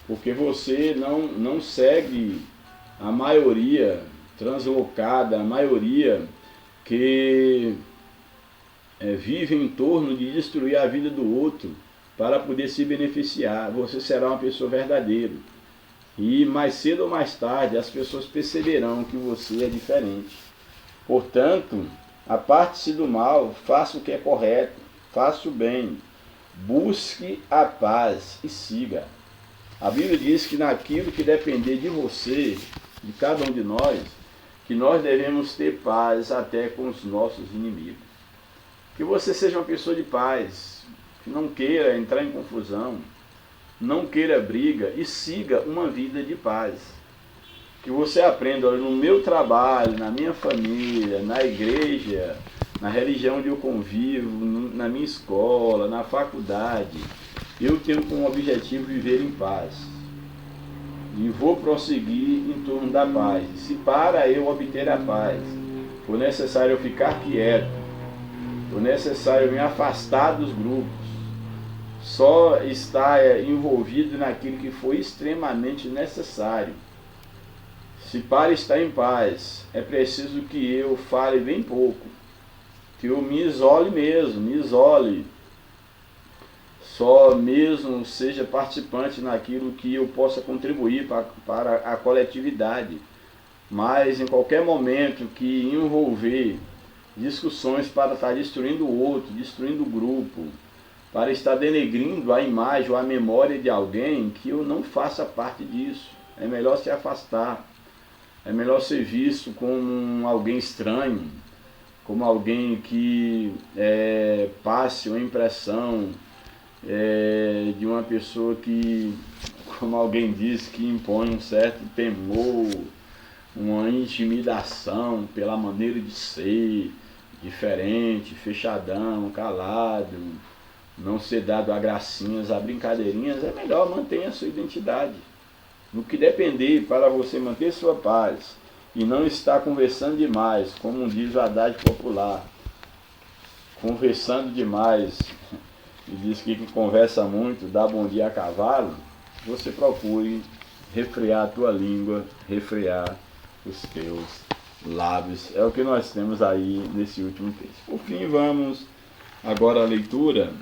Speaker 2: porque você não segue a maioria translocada, a maioria que vive em torno de destruir a vida do outro para poder se beneficiar. Você será uma pessoa verdadeira. E mais cedo ou mais tarde as pessoas perceberão que você é diferente. Portanto, aparte-se do mal, faça o que é correto, faça o bem, busque a paz e siga. A Bíblia diz que naquilo que depender de você, de cada um de nós, que nós devemos ter paz até com os nossos inimigos. Que você seja uma pessoa de paz, que não queira entrar em confusão, não queira briga e siga uma vida de paz. Que você aprenda, olha, no meu trabalho, na minha família, na igreja, na religião onde eu convivo, na minha escola, na faculdade, eu tenho como objetivo viver em paz. E vou prosseguir em torno da paz. Se para eu obter a paz, for necessário eu ficar quieto, for necessário eu me afastar dos grupos, só estar envolvido naquilo que foi extremamente necessário. Se para estar em paz, é preciso que eu fale bem pouco, que eu me isole mesmo, me isole. Só mesmo seja participante naquilo que eu possa contribuir para a coletividade. Mas em qualquer momento que envolver discussões para estar destruindo o outro, destruindo o grupo, para estar denegrindo a imagem ou a memória de alguém, que eu não faça parte disso. É melhor se afastar. É melhor ser visto como alguém estranho, como alguém que passe uma impressão de uma pessoa que, como alguém diz, que impõe um certo temor, uma intimidação pela maneira de ser, diferente, fechadão, calado, não ser dado a gracinhas, a brincadeirinhas. É melhor manter a sua identidade. No que depender para você manter sua paz e não estar conversando demais, como diz o Haddad popular, conversando demais, e diz que quem conversa muito dá bom dia a cavalo, você procure refrear a tua língua, refrear os teus lábios. É o que nós temos aí nesse último texto. Por fim, vamos agora à leitura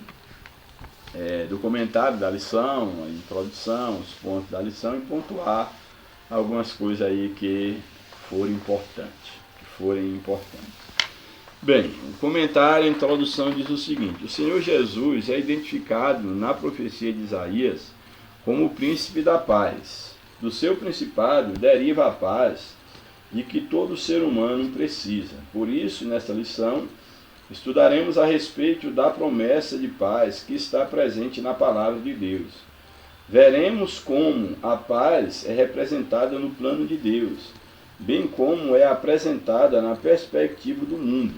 Speaker 2: do comentário da lição, a introdução, os pontos da lição e pontuar algumas coisas aí que forem importantes. Bem, o comentário, a introdução diz o seguinte: o Senhor Jesus é identificado na profecia de Isaías como o príncipe da paz. Do seu principado deriva a paz de que todo ser humano precisa. Por isso, nesta lição, estudaremos a respeito da promessa de paz que está presente na palavra de Deus. Veremos como a paz é representada no plano de Deus, bem como é apresentada na perspectiva do mundo,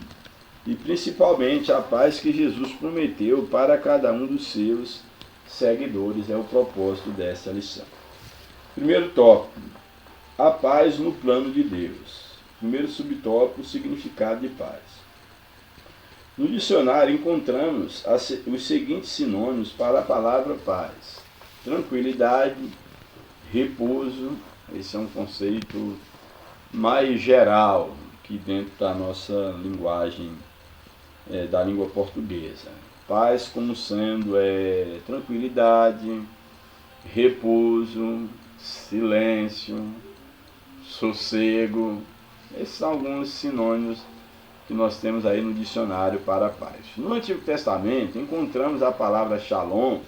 Speaker 2: e principalmente a paz que Jesus prometeu para cada um dos seus seguidores. É o propósito dessa lição. Primeiro tópico: a paz no plano de Deus. Primeiro subtópico: o significado de paz. No dicionário encontramos os seguintes sinônimos para a palavra paz: tranquilidade, repouso. Esse é um conceito mais geral que dentro da nossa linguagem, da língua portuguesa. Paz como sendo tranquilidade, repouso, silêncio, sossego. Esses são alguns sinônimos que nós temos aí no dicionário para a paz. No Antigo Testamento encontramos a palavra shalom,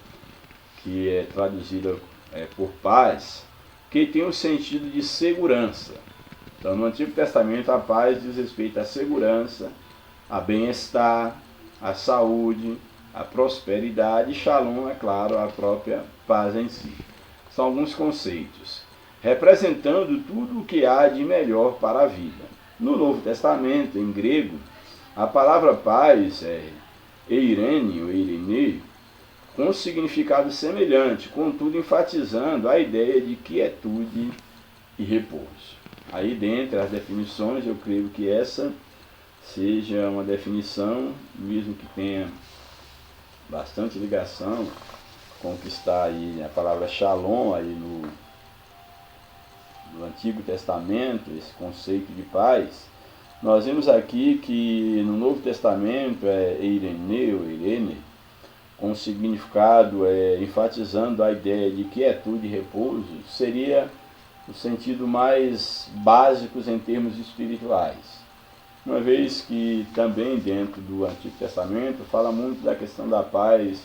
Speaker 2: que é traduzida por paz, que tem o sentido de segurança. Então, no Antigo Testamento, a paz diz respeito à segurança, a bem-estar, a saúde, a prosperidade, e Shalom, é claro, a própria paz em si. São alguns conceitos, representando tudo o que há de melhor para a vida. No Novo Testamento, em grego, a palavra paz é eirene ou eirene, com significado semelhante, contudo enfatizando a ideia de quietude e repouso. Aí, dentre as definições, eu creio que essa seja uma definição, mesmo que tenha bastante ligação com o que está aí, a palavra Shalom aí no Antigo Testamento, esse conceito de paz. Nós vemos aqui que no Novo Testamento é eirene ou eirene, com significado enfatizando a ideia de quietude e repouso, seria o sentido mais básico em termos espirituais. Uma vez que também dentro do Antigo Testamento fala muito da questão da paz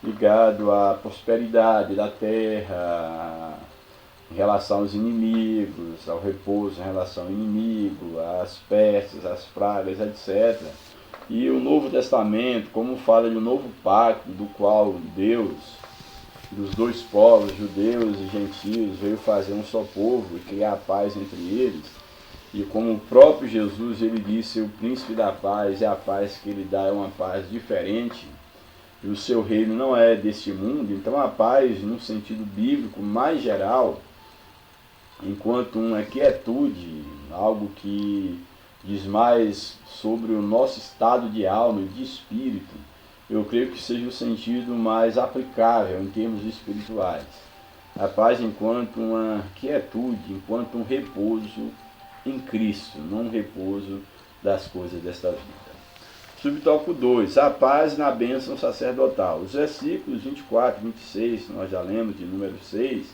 Speaker 2: ligado à prosperidade da terra, em relação aos inimigos, ao repouso em relação ao inimigo, às pestes, às pragas, etc. E o Novo Testamento, como fala de um novo pacto, do qual Deus, dos dois povos, judeus e gentios, veio fazer um só povo e criar a paz entre eles. E como o próprio Jesus, ele disse, o príncipe da paz, e a paz que ele dá é uma paz diferente, e o seu reino não é deste mundo. Então a paz, no sentido bíblico mais geral, enquanto uma quietude, algo que diz mais sobre o nosso estado de alma e de espírito, eu creio que seja o sentido mais aplicável em termos espirituais. A paz enquanto uma quietude, enquanto um repouso em Cristo, não um repouso das coisas desta vida. Subtópico 2, a paz na bênção sacerdotal. Os versículos 24 e 26, nós já lemos de número 6,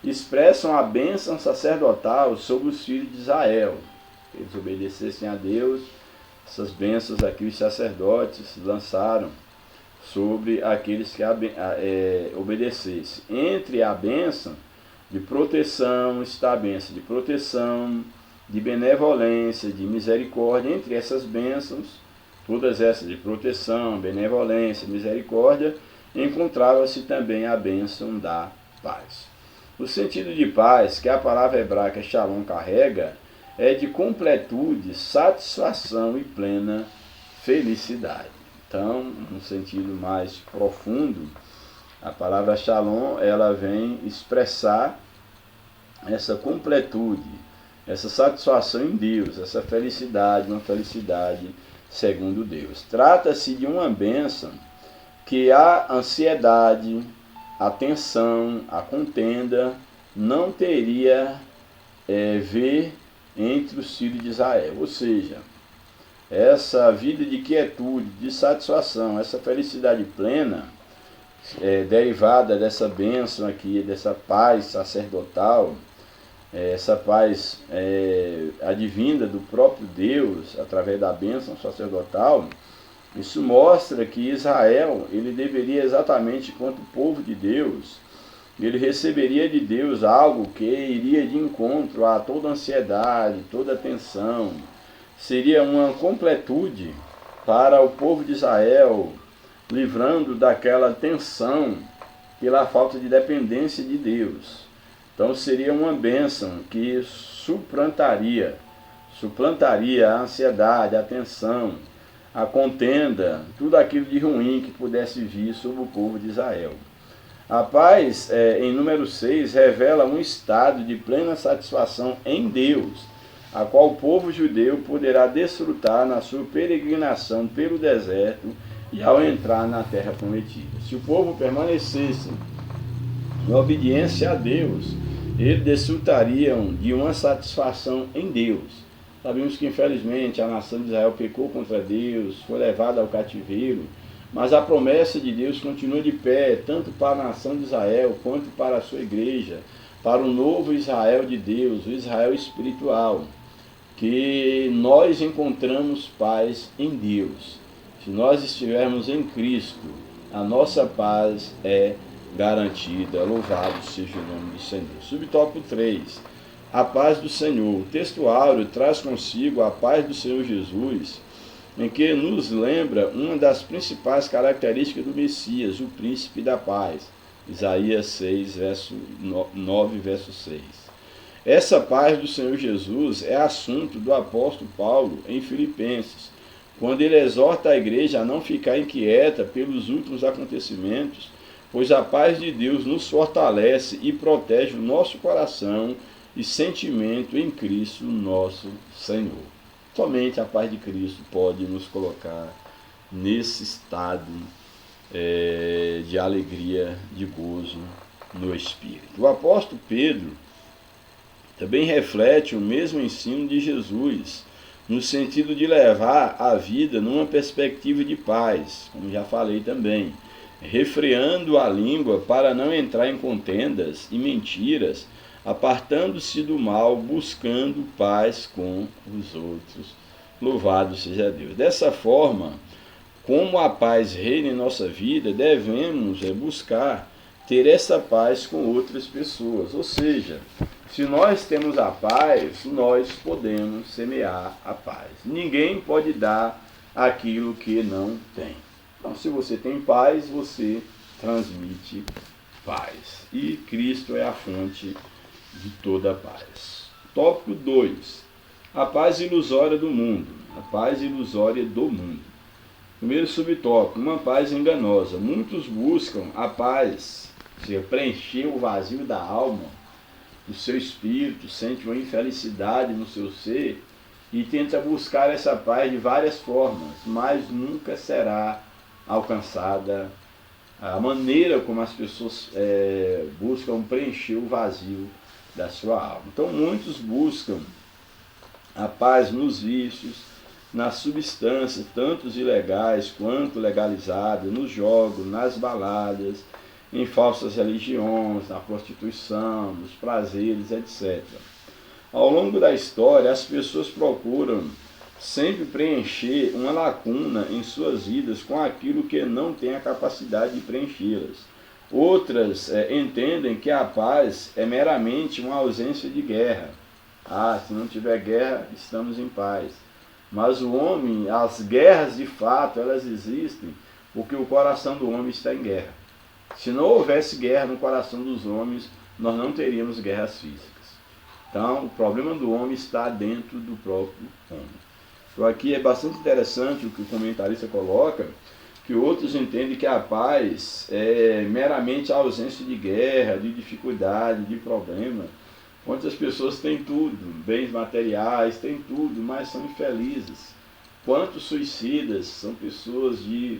Speaker 2: expressam a bênção sacerdotal sobre os filhos de Israel. Eles obedecessem a Deus, essas bênçãos aqui os sacerdotes lançaram sobre aqueles que obedecessem. Entre a bênção de proteção está a bênção de proteção, de benevolência, de misericórdia. Entre essas bênçãos, todas essas de proteção, benevolência, misericórdia, encontrava-se também a bênção da paz. O sentido de paz que a palavra hebraica Shalom carrega é de completude, satisfação e plena felicidade. Então, no sentido mais profundo, a palavra Shalom, ela vem expressar essa completude, essa satisfação em Deus, essa felicidade, uma felicidade segundo Deus. Trata-se de uma bênção que a ansiedade, a tensão, a contenda não teria ver entre os filhos de Israel. Ou seja, essa vida de quietude, de satisfação, essa felicidade plena, derivada dessa bênção aqui, dessa paz sacerdotal, essa paz advinda do próprio Deus, através da bênção sacerdotal, isso mostra que Israel, ele deveria exatamente quanto o povo de Deus, ele receberia de Deus algo que iria de encontro a toda ansiedade, toda tensão. Seria uma completude para o povo de Israel, livrando daquela tensão pela falta de dependência de Deus. Então seria uma bênção que suplantaria a ansiedade, a tensão, a contenda, tudo aquilo de ruim que pudesse vir sobre o povo de Israel. A paz, em número 6, revela um estado de plena satisfação em Deus, a qual o povo judeu poderá desfrutar na sua peregrinação pelo deserto e ao entrar na terra prometida. Se o povo permanecesse em obediência a Deus, eles desfrutariam de uma satisfação em Deus. Sabemos que infelizmente a nação de Israel pecou contra Deus, foi levada ao cativeiro, mas a promessa de Deus continua de pé, tanto para a nação de Israel, quanto para a sua igreja, para o novo Israel de Deus, o Israel espiritual, que nós encontramos paz em Deus. Se nós estivermos em Cristo, a nossa paz é garantida. Louvado seja o nome do Senhor. Subtópico 3. a paz do Senhor. O texto áureo traz consigo a paz do Senhor Jesus, em que nos lembra uma das principais características do Messias, o príncipe da paz. Isaías 6, verso 9, verso 6. Essa paz do Senhor Jesus é assunto do apóstolo Paulo em Filipenses, quando ele exorta a igreja a não ficar inquieta pelos últimos acontecimentos, pois a paz de Deus nos fortalece e protege o nosso coração e sentimento em Cristo nosso Senhor. Somente a paz de Cristo pode nos colocar nesse estado de alegria, de gozo no Espírito. O apóstolo Pedro também reflete o mesmo ensino de Jesus, no sentido de levar a vida numa perspectiva de paz, como já falei também, refreando a língua para não entrar em contendas e mentiras, apartando-se do mal, buscando paz com os outros. Louvado seja Deus. Dessa forma, como a paz reina em nossa vida, devemos buscar ter essa paz com outras pessoas. Ou seja, se nós temos a paz, nós podemos semear a paz. Ninguém pode dar aquilo que não tem. Então, se você tem paz, você transmite paz. E Cristo é a fonte de toda a paz. Tópico 2. A paz ilusória do mundo. A paz ilusória do mundo. Primeiro subtópico, uma paz enganosa. Muitos buscam a paz, ou seja, preencher o vazio da alma, do seu espírito, sente uma infelicidade no seu ser e tenta buscar essa paz de várias formas, mas nunca será alcançada a maneira como as pessoas buscam preencher o vazio da sua alma. Então muitos buscam a paz nos vícios, nas substâncias, tanto ilegais quanto legalizadas, nos jogos, nas baladas, em falsas religiões, na prostituição, nos prazeres, etc. Ao longo da história, as pessoas procuram sempre preencher uma lacuna em suas vidas com aquilo que não tem a capacidade de preenchê-las. Outras entendem que a paz é meramente uma ausência de guerra. Se não tiver guerra, estamos em paz. Mas o homem, as guerras de fato, elas existem porque o coração do homem está em guerra. Se não houvesse guerra no coração dos homens, nós não teríamos guerras físicas. Então, o problema do homem está dentro do próprio homem. Então, aqui é bastante interessante o que o comentarista coloca, que outros entendem que a paz é meramente a ausência de guerra, de dificuldade, de problema. Quantas pessoas têm tudo, bens materiais, têm tudo, mas são infelizes. Quantos suicidas são pessoas de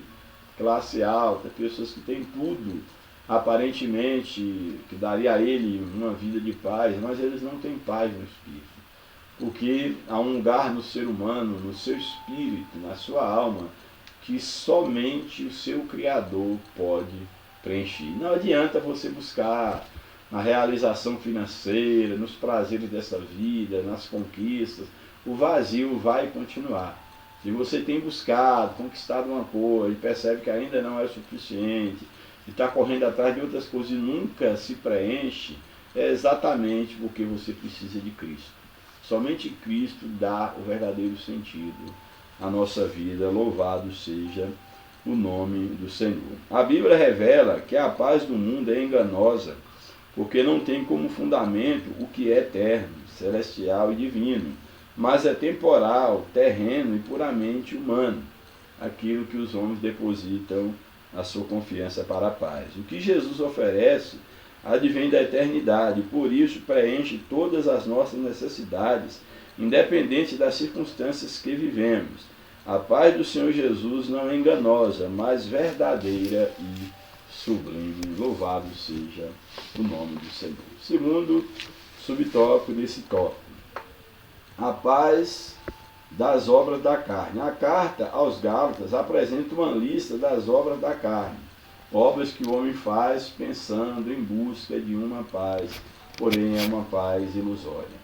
Speaker 2: classe alta, pessoas que têm tudo, aparentemente, que daria a ele uma vida de paz, mas eles não têm paz no espírito. Porque há um lugar no ser humano, no seu espírito, na sua alma, que somente o seu Criador pode preencher. Não adianta você buscar na realização financeira, nos prazeres dessa vida, nas conquistas, o vazio vai continuar. Se você tem buscado, conquistado uma coisa e percebe que ainda não é o suficiente, e está correndo atrás de outras coisas e nunca se preenche, é exatamente porque você precisa de Cristo. Somente Cristo dá o verdadeiro sentido à nossa vida. Louvado seja o nome do Senhor. A Bíblia revela que a paz do mundo é enganosa, porque não tem como fundamento o que é eterno, celestial e divino, mas é temporal, terreno e puramente humano, aquilo que os homens depositam a sua confiança para a paz. O que Jesus oferece advém da eternidade, por isso preenche todas as nossas necessidades, independente das circunstâncias que vivemos. A paz do Senhor Jesus não é enganosa, mas verdadeira e sublime. Louvado seja o nome do Senhor. Segundo subtópico desse tópico, a paz das obras da carne. A carta aos Gálatas apresenta uma lista das obras da carne, obras que o homem faz pensando em busca de uma paz, porém é uma paz ilusória.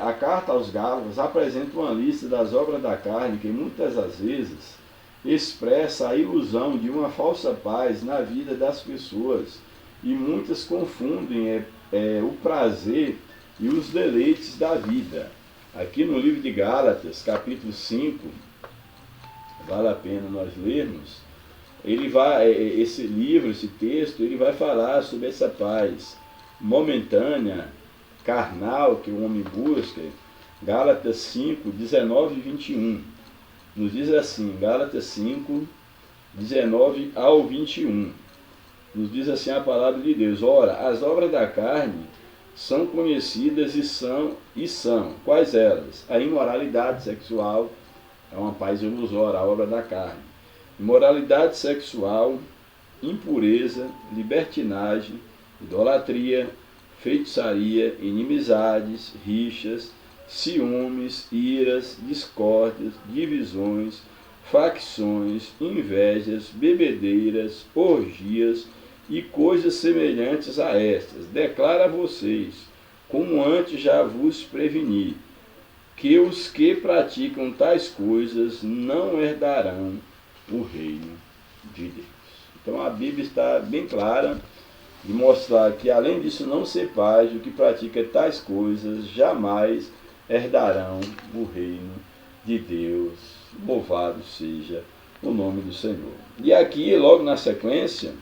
Speaker 2: A carta aos Gálatas apresenta uma lista das obras da carne que muitas das vezes expressa a ilusão de uma falsa paz na vida das pessoas, e muitas confundem o prazer e os deleites da vida. Aqui no livro de Gálatas, capítulo 5, vale a pena nós lermos, esse livro, esse texto, ele vai falar sobre essa paz momentânea, carnal, que o homem busca. Gálatas 5, 19 e 21. Nos diz assim, Gálatas 5, 19 ao 21. Nos diz assim a palavra de Deus: ora, as obras da carne são conhecidas e são. Quais elas? A imoralidade sexual é uma paz ilusória, a obra da carne. Imoralidade sexual, impureza, libertinagem, idolatria, feitiçaria, inimizades, rixas, ciúmes, iras, discórdias, divisões, facções, invejas, bebedeiras, orgias e coisas semelhantes a estas. Declaro a vocês, como antes já vos preveni, que os que praticam tais coisas não herdarão o reino de Deus. Então a Bíblia está bem clara de mostrar que, além disso não ser paz, o que pratica tais coisas jamais herdarão o reino de Deus. Louvado seja o nome do Senhor. E aqui, logo na sequência,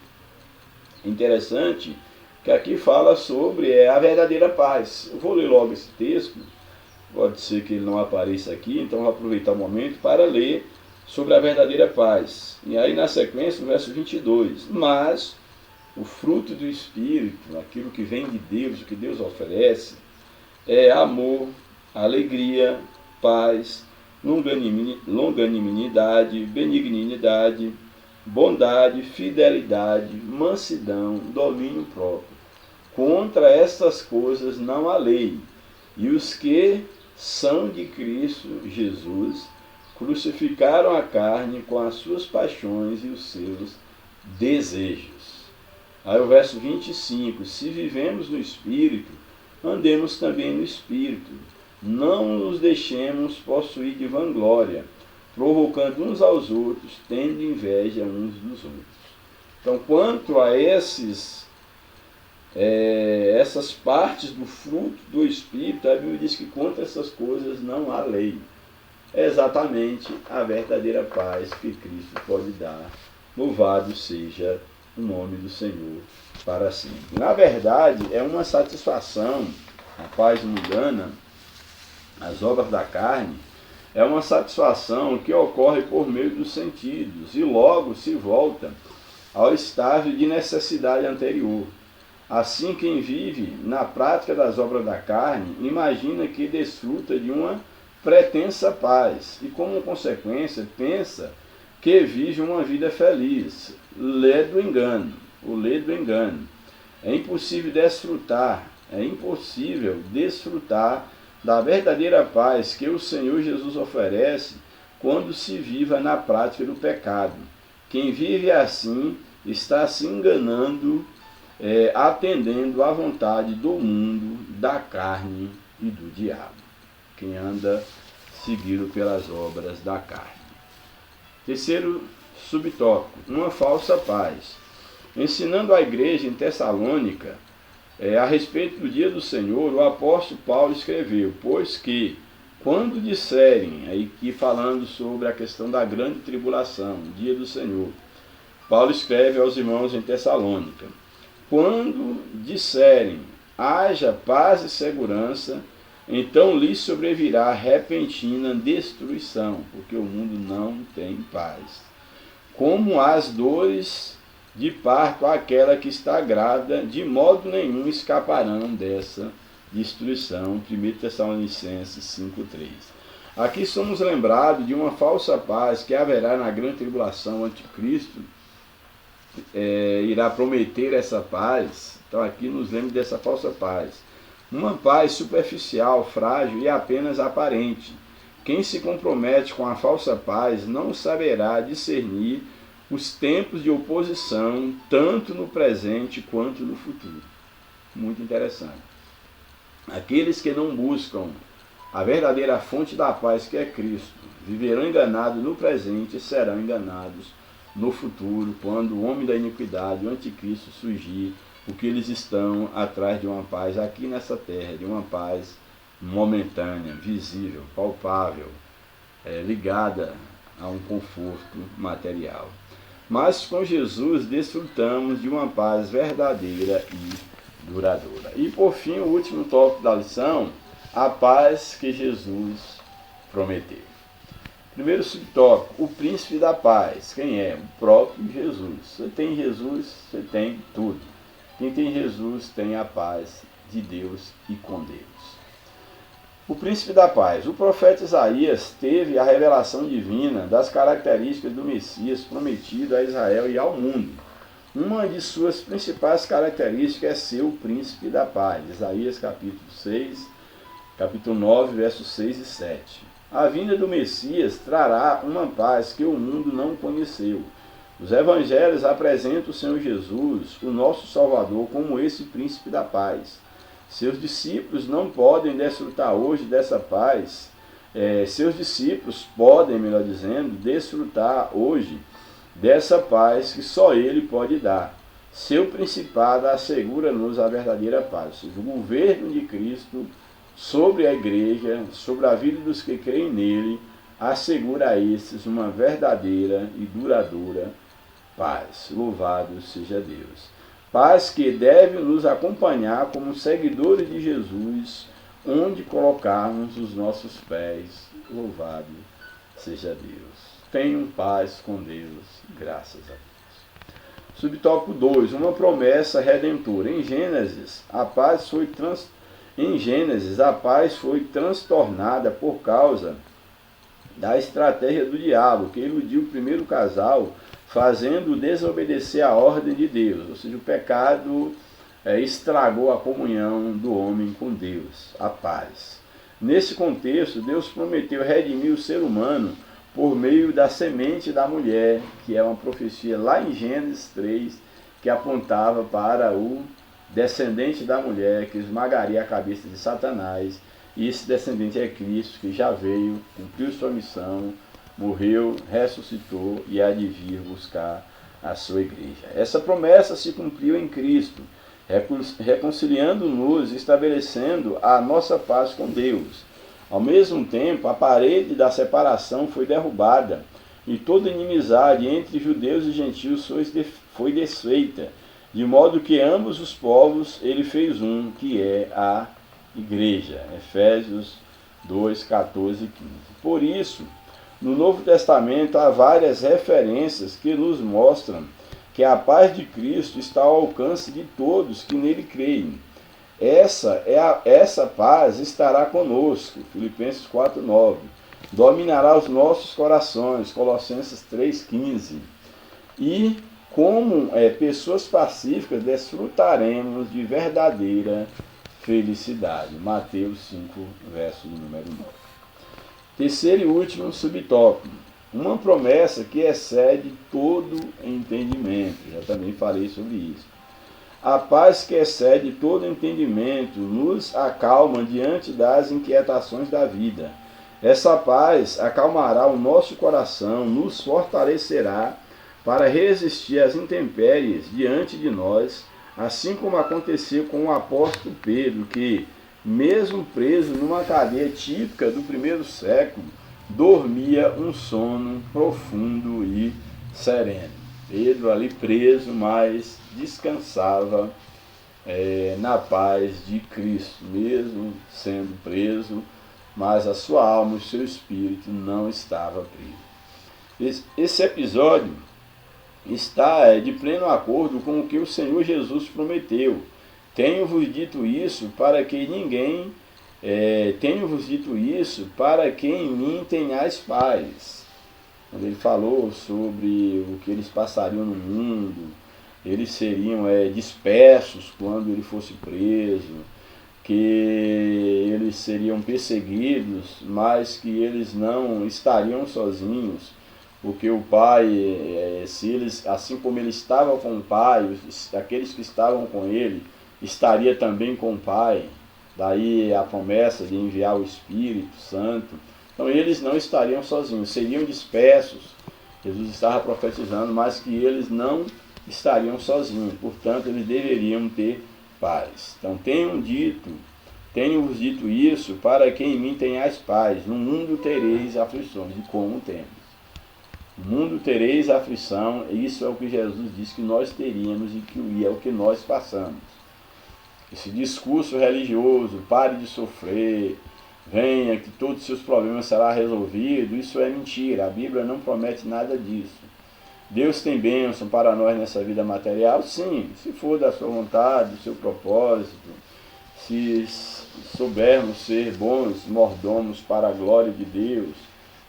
Speaker 2: interessante que aqui fala sobre a verdadeira paz. Eu vou ler logo esse texto, pode ser que ele não apareça aqui, então vou aproveitar o momento para ler sobre a verdadeira paz. E aí na sequência, no verso 22, mas o fruto do Espírito, aquilo que vem de Deus, o que Deus oferece, é amor, alegria, paz, longanimidade, benignidade, bondade, fidelidade, mansidão, domínio próprio. Contra estas coisas não há lei. E os que são de Cristo Jesus crucificaram a carne com as suas paixões e os seus desejos. Aí o verso 25, se vivemos no Espírito, andemos também no Espírito. Não nos deixemos possuir de vanglória, provocando uns aos outros, tendo inveja uns dos outros. Então, quanto a essas partes do fruto do Espírito, a Bíblia diz que contra essas coisas não há lei. É exatamente a verdadeira paz que Cristo pode dar. Louvado seja o nome do Senhor para sempre. Na verdade, é uma satisfação, a paz mundana, as obras da carne, é uma satisfação que ocorre por meio dos sentidos e logo se volta ao estágio de necessidade anterior. Assim, quem vive na prática das obras da carne imagina que desfruta de uma pretensa paz e, como consequência, pensa que vive uma vida feliz. Lê do engano. É impossível desfrutar da verdadeira paz que o Senhor Jesus oferece quando se viva na prática do pecado. Quem vive assim está se enganando, atendendo à vontade do mundo, da carne e do diabo. Quem anda seguido pelas obras da carne. Terceiro subtópico, uma falsa paz. Ensinando a igreja em Tessalônica a respeito do dia do Senhor, o apóstolo Paulo escreveu: pois que, quando disserem, aí que falando sobre a questão da grande tribulação, dia do Senhor, Paulo escreve aos irmãos em Tessalônica: quando disserem, haja paz e segurança, então lhes sobrevirá repentina destruição, porque o mundo não tem paz. Como as dores de parto àquela que está grávida, de modo nenhum escaparão dessa destruição. 1 Tessalonicenses 5,3. Aqui somos lembrados de uma falsa paz que haverá na grande tribulação. O anticristo irá prometer essa paz. Então aqui nos lembra dessa falsa paz. Uma paz superficial, frágil e apenas aparente. Quem se compromete com a falsa paz não saberá discernir os tempos de oposição, tanto no presente quanto no futuro. Muito interessante. Aqueles que não buscam a verdadeira fonte da paz, que é Cristo, viverão enganados no presente e serão enganados no futuro, quando o homem da iniquidade, o anticristo, surgir porque eles estão atrás de uma paz aqui nessa terra, de uma paz momentânea, visível, palpável, ligada a um conforto material. Mas com Jesus desfrutamos de uma paz verdadeira e duradoura. E por fim, o último tópico da lição, a paz que Jesus prometeu. Primeiro subtópico, o príncipe da paz. Quem é? O próprio Jesus. Você tem Jesus, você tem tudo. Quem tem Jesus tem a paz de Deus e com Deus. O príncipe da paz. O profeta Isaías teve a revelação divina das características do Messias prometido a Israel e ao mundo. Uma de suas principais características é ser o príncipe da paz. Isaías capítulo 9, versos 6 e 7. A vinda do Messias trará uma paz que o mundo não conheceu. Os evangelhos apresentam o Senhor Jesus, o nosso Salvador, como esse príncipe da paz. Seus discípulos não podem desfrutar hoje dessa paz. Seus discípulos podem, melhor dizendo, desfrutar hoje dessa paz que só Ele pode dar. Seu principado assegura-nos a verdadeira paz. Ou seja, o governo de Cristo sobre a igreja, sobre a vida dos que creem nele, assegura a esses uma verdadeira e duradoura paz. Louvado seja Deus. Paz que deve nos acompanhar como seguidores de Jesus, onde colocarmos os nossos pés. Louvado seja Deus. Tenham paz com Deus, graças a Deus. Subtópico 2, uma promessa redentora. Em Gênesis, a paz foi transtornada por causa da estratégia do diabo, que iludiu o primeiro casal, fazendo desobedecer a ordem de Deus. Ou seja, o pecado estragou a comunhão do homem com Deus, a paz. Nesse contexto, Deus prometeu redimir o ser humano por meio da semente da mulher, que é uma profecia lá em Gênesis 3, que apontava para o descendente da mulher, que esmagaria a cabeça de Satanás, e esse descendente é Cristo, que já veio, cumpriu sua missão, morreu, ressuscitou e há de vir buscar a sua igreja. Essa promessa se cumpriu em Cristo, reconciliando-nos, estabelecendo a nossa paz com Deus. Ao mesmo tempo, a parede da separação foi derrubada e toda inimizade entre judeus e gentios foi desfeita, de modo que ambos os povos ele fez um, que é a igreja. Efésios 2, 14 e 15. Por isso, no Novo Testamento há várias referências que nos mostram que a paz de Cristo está ao alcance de todos que nele creem. Essa paz estará conosco, Filipenses 4:9. Dominará os nossos corações, Colossenses 3:15. E como pessoas pacíficas desfrutaremos de verdadeira felicidade. Mateus 5, verso número 9. Terceiro e último subtópico. Uma promessa que excede todo entendimento. Já também falei sobre isso. A paz que excede todo entendimento nos acalma diante das inquietações da vida. Essa paz acalmará o nosso coração, nos fortalecerá para resistir às intempéries diante de nós, assim como aconteceu com o apóstolo Pedro, que, mesmo preso numa cadeia típica do primeiro século, dormia um sono profundo e sereno. Pedro ali preso, mas descansava na paz de Cristo, mesmo sendo preso, mas a sua alma e o seu espírito não estava preso. Esse episódio está de pleno acordo com o que o Senhor Jesus prometeu. Tenho-vos dito isso para que em mim tenhais paz. Quando ele falou sobre o que eles passariam no mundo, eles seriam dispersos quando ele fosse preso, que eles seriam perseguidos, mas que eles não estariam sozinhos, porque o Pai, assim como ele estava com o Pai, aqueles que estavam com ele, estaria também com o Pai. Daí a promessa de enviar o Espírito Santo. Então eles não estariam sozinhos, seriam dispersos. Jesus estava profetizando, mas que eles não estariam sozinhos, portanto eles deveriam ter paz. Então tenho-vos dito isso para que em mim tenhais paz. No mundo tereis aflições, e como temos. No mundo tereis aflição, e isso é o que Jesus disse que nós teríamos e é o que nós passamos. Esse discurso religioso, pare de sofrer, venha que todos os seus problemas serão resolvidos, isso é mentira. A Bíblia não promete nada disso. Deus tem bênção para nós nessa vida material? Sim, se for da sua vontade, do seu propósito, se soubermos ser bons mordomos para a glória de Deus,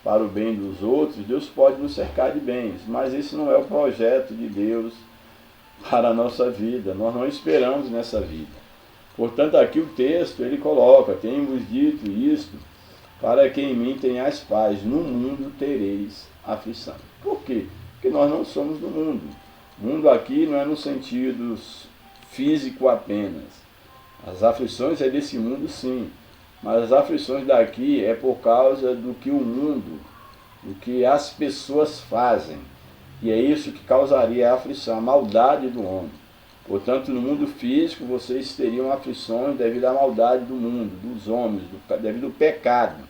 Speaker 2: para o bem dos outros, Deus pode nos cercar de bens, mas esse não é o projeto de Deus para a nossa vida, nós não esperamos nessa vida. Portanto, aqui o texto, ele coloca, tenho-vos dito isto, para que em mim tenhais paz, no mundo tereis aflição. Por quê? Porque nós não somos do mundo. O mundo aqui não é no sentido físico apenas. As aflições é desse mundo, sim, mas as aflições daqui é por causa do que o mundo, do que as pessoas fazem. E é isso que causaria a aflição, a maldade do homem. Portanto, no mundo físico, vocês teriam aflições devido à maldade do mundo, dos homens, devido ao pecado.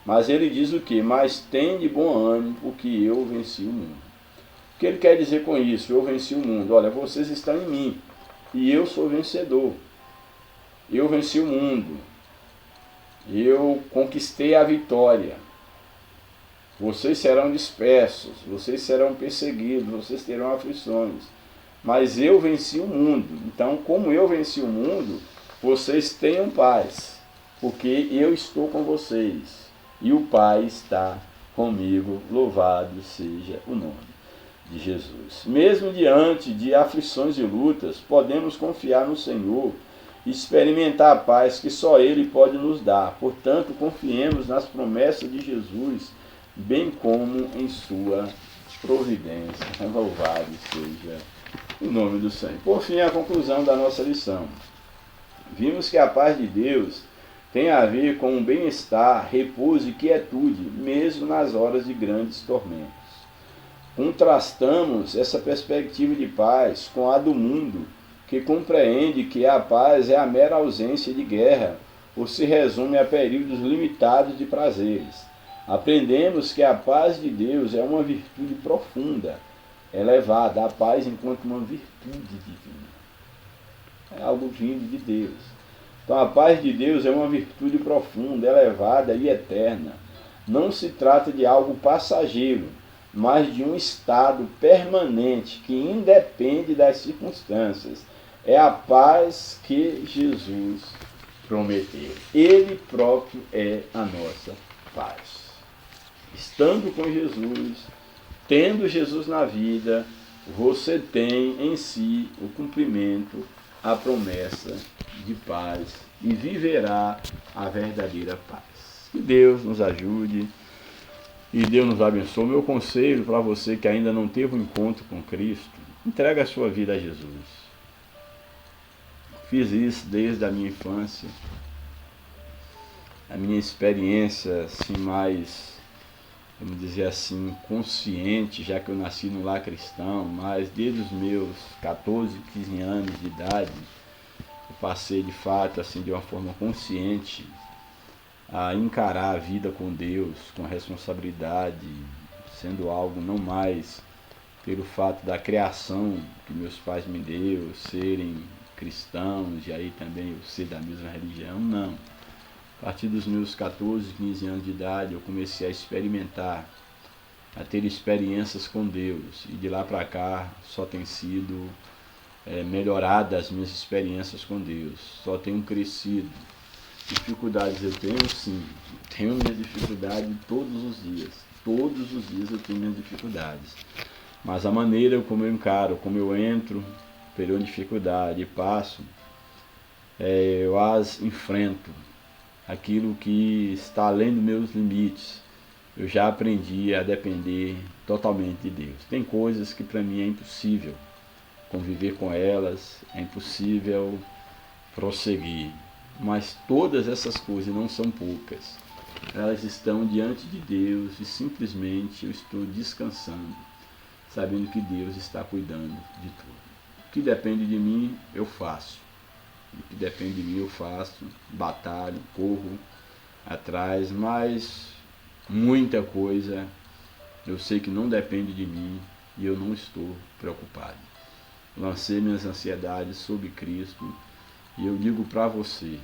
Speaker 2: Mas ele diz o quê? Mas tende bom ânimo, porque eu venci o mundo. O que ele quer dizer com isso? Eu venci o mundo. Olha, vocês estão em mim, e eu sou vencedor. Eu venci o mundo. Eu conquistei a vitória. Vocês serão dispersos, vocês serão perseguidos, vocês terão aflições. Mas eu venci o mundo. Então, como eu venci o mundo, vocês tenham paz, porque eu estou com vocês e o Pai está comigo. Louvado seja o nome de Jesus. Mesmo diante de aflições e lutas, podemos confiar no Senhor e experimentar a paz que só Ele pode nos dar. Portanto, confiemos nas promessas de Jesus, bem como em sua providência. Louvado seja o nome do Senhor. Por fim, a conclusão da nossa lição. Vimos que a paz de Deus tem a ver com o bem-estar, repouso e quietude, mesmo nas horas de grandes tormentos. Contrastamos essa perspectiva de paz com a do mundo, que compreende que a paz é a mera ausência de guerra, ou se resume a períodos limitados de prazeres. Aprendemos que a paz de Deus é uma virtude profunda, elevada, a paz enquanto uma virtude divina. É algo vindo de Deus. Então a paz de Deus é uma virtude profunda, elevada e eterna. Não se trata de algo passageiro, mas de um estado permanente que independe das circunstâncias. É a paz que Jesus prometeu. Ele próprio é a nossa paz. Estando com Jesus, tendo Jesus na vida, você tem em si o cumprimento, a promessa de paz e viverá a verdadeira paz. Que Deus nos ajude e Deus nos abençoe. Meu conselho para você que ainda não teve um encontro com Cristo, entregue a sua vida a Jesus. Fiz isso desde a minha infância. A minha experiência assim, mais, vamos dizer assim, consciente, já que eu nasci no lar cristão, mas desde os meus 14, 15 anos de idade, eu passei de fato, assim, de uma forma consciente, a encarar a vida com Deus, com responsabilidade, sendo algo não mais pelo fato da criação que meus pais me deu, serem cristãos, e aí também eu ser da mesma religião, não. A partir dos meus 14, 15 anos de idade, eu comecei a experimentar, a ter experiências com Deus. E de lá para cá, só tem sido melhoradas as minhas experiências com Deus. Só tenho crescido. Dificuldades eu tenho, sim. Tenho minhas dificuldades todos os dias. Todos os dias eu tenho minhas dificuldades. Mas a maneira como eu encaro, como eu entro por uma dificuldade e passo, eu as enfrento. Aquilo que está além dos meus limites, eu já aprendi a depender totalmente de Deus. Tem coisas que para mim é impossível conviver com elas, é impossível prosseguir, mas todas essas coisas não são poucas. Elas estão diante de Deus e simplesmente eu estou descansando, sabendo que Deus está cuidando de tudo. O que depende de mim, eu faço. O que depende de mim, eu faço, batalho, corro atrás, mas muita coisa eu sei que não depende de mim e eu não estou preocupado. Lancei minhas ansiedades sobre Cristo e eu digo para você,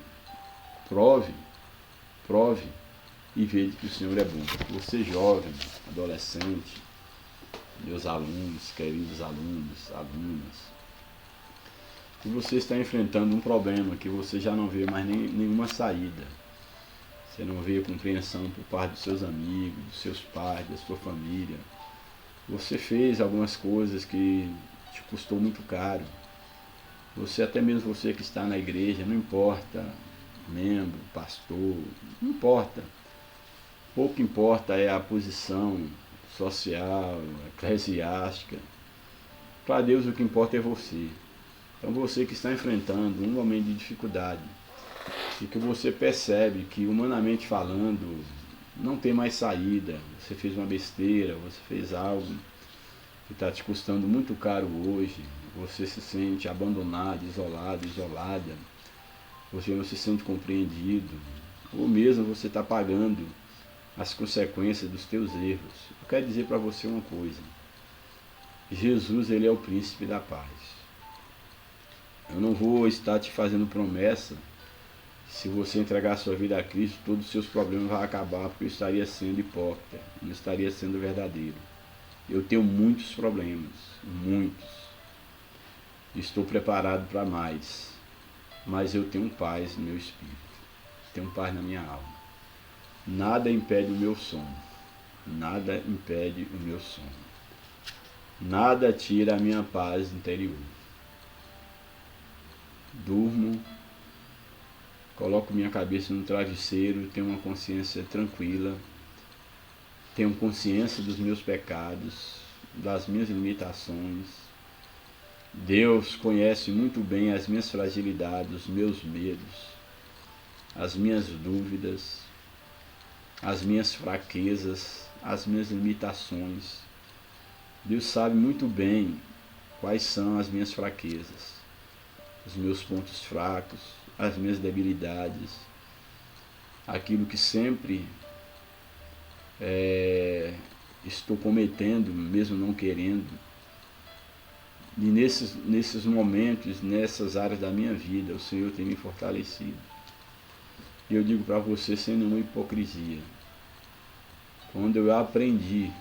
Speaker 2: prove e veja que o Senhor é bom. Você jovem, adolescente, meus alunos, queridos alunos, alunas, que você está enfrentando um problema que você já não vê mais nenhuma saída. Você não vê compreensão por parte dos seus amigos, dos seus pais, da sua família. Você fez algumas coisas que te custou muito caro. Você, até mesmo você que está na igreja, não importa, membro, pastor, não importa. Pouco importa é a posição social, eclesiástica. Para Deus o que importa é você. Então você que está enfrentando um momento de dificuldade e que você percebe que, humanamente falando, não tem mais saída, você fez uma besteira, você fez algo que está te custando muito caro hoje, você se sente abandonado, isolado, isolada, você não se sente compreendido, ou mesmo você está pagando as consequências dos teus erros. Eu quero dizer para você uma coisa: Jesus, ele é o príncipe da paz. Eu não vou estar te fazendo promessa. Se você entregar a sua vida a Cristo, todos os seus problemas vão acabar, porque eu estaria sendo hipócrita, não estaria sendo verdadeiro. Eu tenho muitos problemas, muitos. Estou preparado para mais, mas eu tenho paz no meu espírito, tenho paz na minha alma. Nada impede o meu sono, nada impede o meu sono. Nada tira a minha paz interior. Durmo, coloco minha cabeça no travesseiro, tenho uma consciência tranquila, tenho consciência dos meus pecados, das minhas limitações. Deus conhece muito bem as minhas fragilidades, os meus medos, as minhas dúvidas, as minhas fraquezas, as minhas limitações. Deus sabe muito bem quais são as minhas fraquezas, os meus pontos fracos, as minhas debilidades, aquilo que sempre estou cometendo, mesmo não querendo. E nesses momentos, nessas áreas da minha vida, o Senhor tem me fortalecido. E eu digo para você sem nenhuma hipocrisia, quando eu aprendi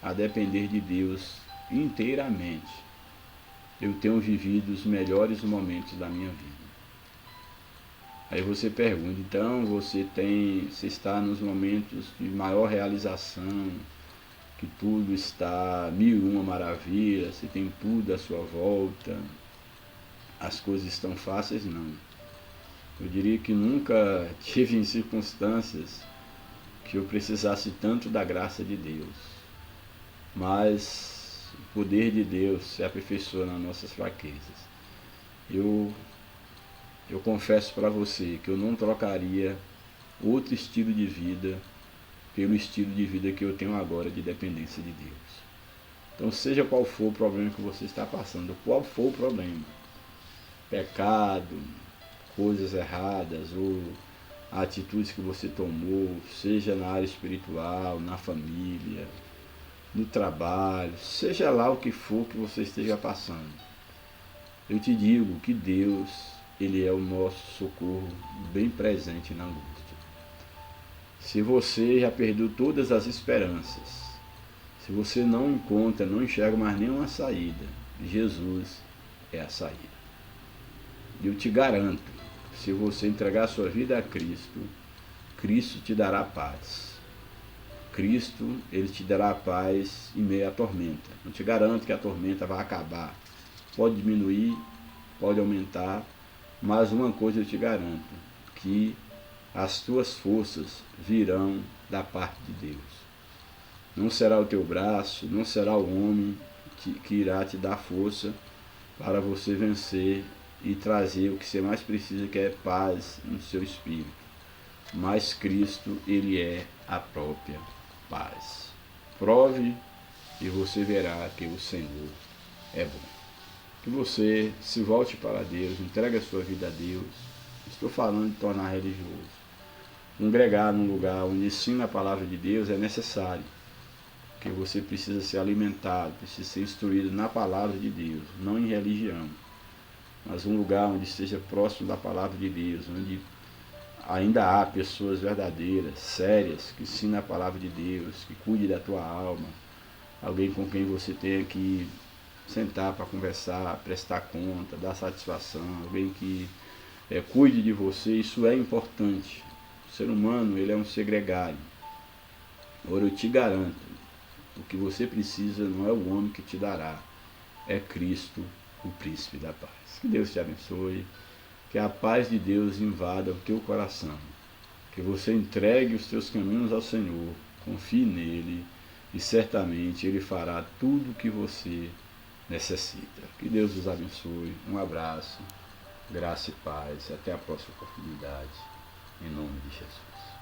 Speaker 2: a depender de Deus inteiramente, eu tenho vivido os melhores momentos da minha vida. Aí você pergunta, então você está nos momentos de maior realização, que tudo está mil e uma maravilhas, você tem tudo à sua volta, as coisas estão fáceis? Não. Eu diria que nunca tive em circunstâncias que eu precisasse tanto da graça de Deus. Mas o poder de Deus se aperfeiçoa nas nossas fraquezas. Eu confesso para você que eu não trocaria outro estilo de vida pelo estilo de vida que eu tenho agora de dependência de Deus. Então, seja qual for o problema que você está passando, qual for o problema, pecado, coisas erradas ou atitudes que você tomou, seja na área espiritual, na família, no trabalho, seja lá o que for que você esteja passando, eu te digo que Deus, ele é o nosso socorro bem presente na angústia. Se você já perdeu todas as esperanças, se você não enxerga mais nenhuma saída, Jesus é a saída. Eu te garanto, se você entregar a sua vida a Cristo, Cristo te dará paz. Cristo, ele te dará paz em meio à tormenta. Não te garanto que a tormenta vai acabar. Pode diminuir, pode aumentar, mas uma coisa eu te garanto, que as tuas forças virão da parte de Deus. Não será o teu braço, não será o homem que irá te dar força para você vencer e trazer o que você mais precisa, que é paz no seu espírito. Mas Cristo, ele é a própria paz. Prove e você verá que o Senhor é bom. Que você se volte para Deus, entregue a sua vida a Deus. Estou falando de tornar religioso. Congregar num lugar onde ensina a palavra de Deus é necessário, porque você precisa ser alimentado, precisa ser instruído na palavra de Deus, não em religião, mas um lugar onde esteja próximo da palavra de Deus, onde ainda há pessoas verdadeiras, sérias, que ensinam a palavra de Deus, que cuide da tua alma, alguém com quem você tenha que sentar para conversar, prestar conta, dar satisfação, alguém que cuide de você. Isso é importante. O ser humano, ele é um ser gregário. Agora eu te garanto, o que você precisa não é o homem que te dará, é Cristo, o príncipe da paz. Que Deus te abençoe, que a paz de Deus invada o teu coração, que você entregue os teus caminhos ao Senhor, confie nele e certamente ele fará tudo o que você necessita. Que Deus os abençoe. Um abraço, graça e paz. Até a próxima oportunidade. Em nome de Jesus.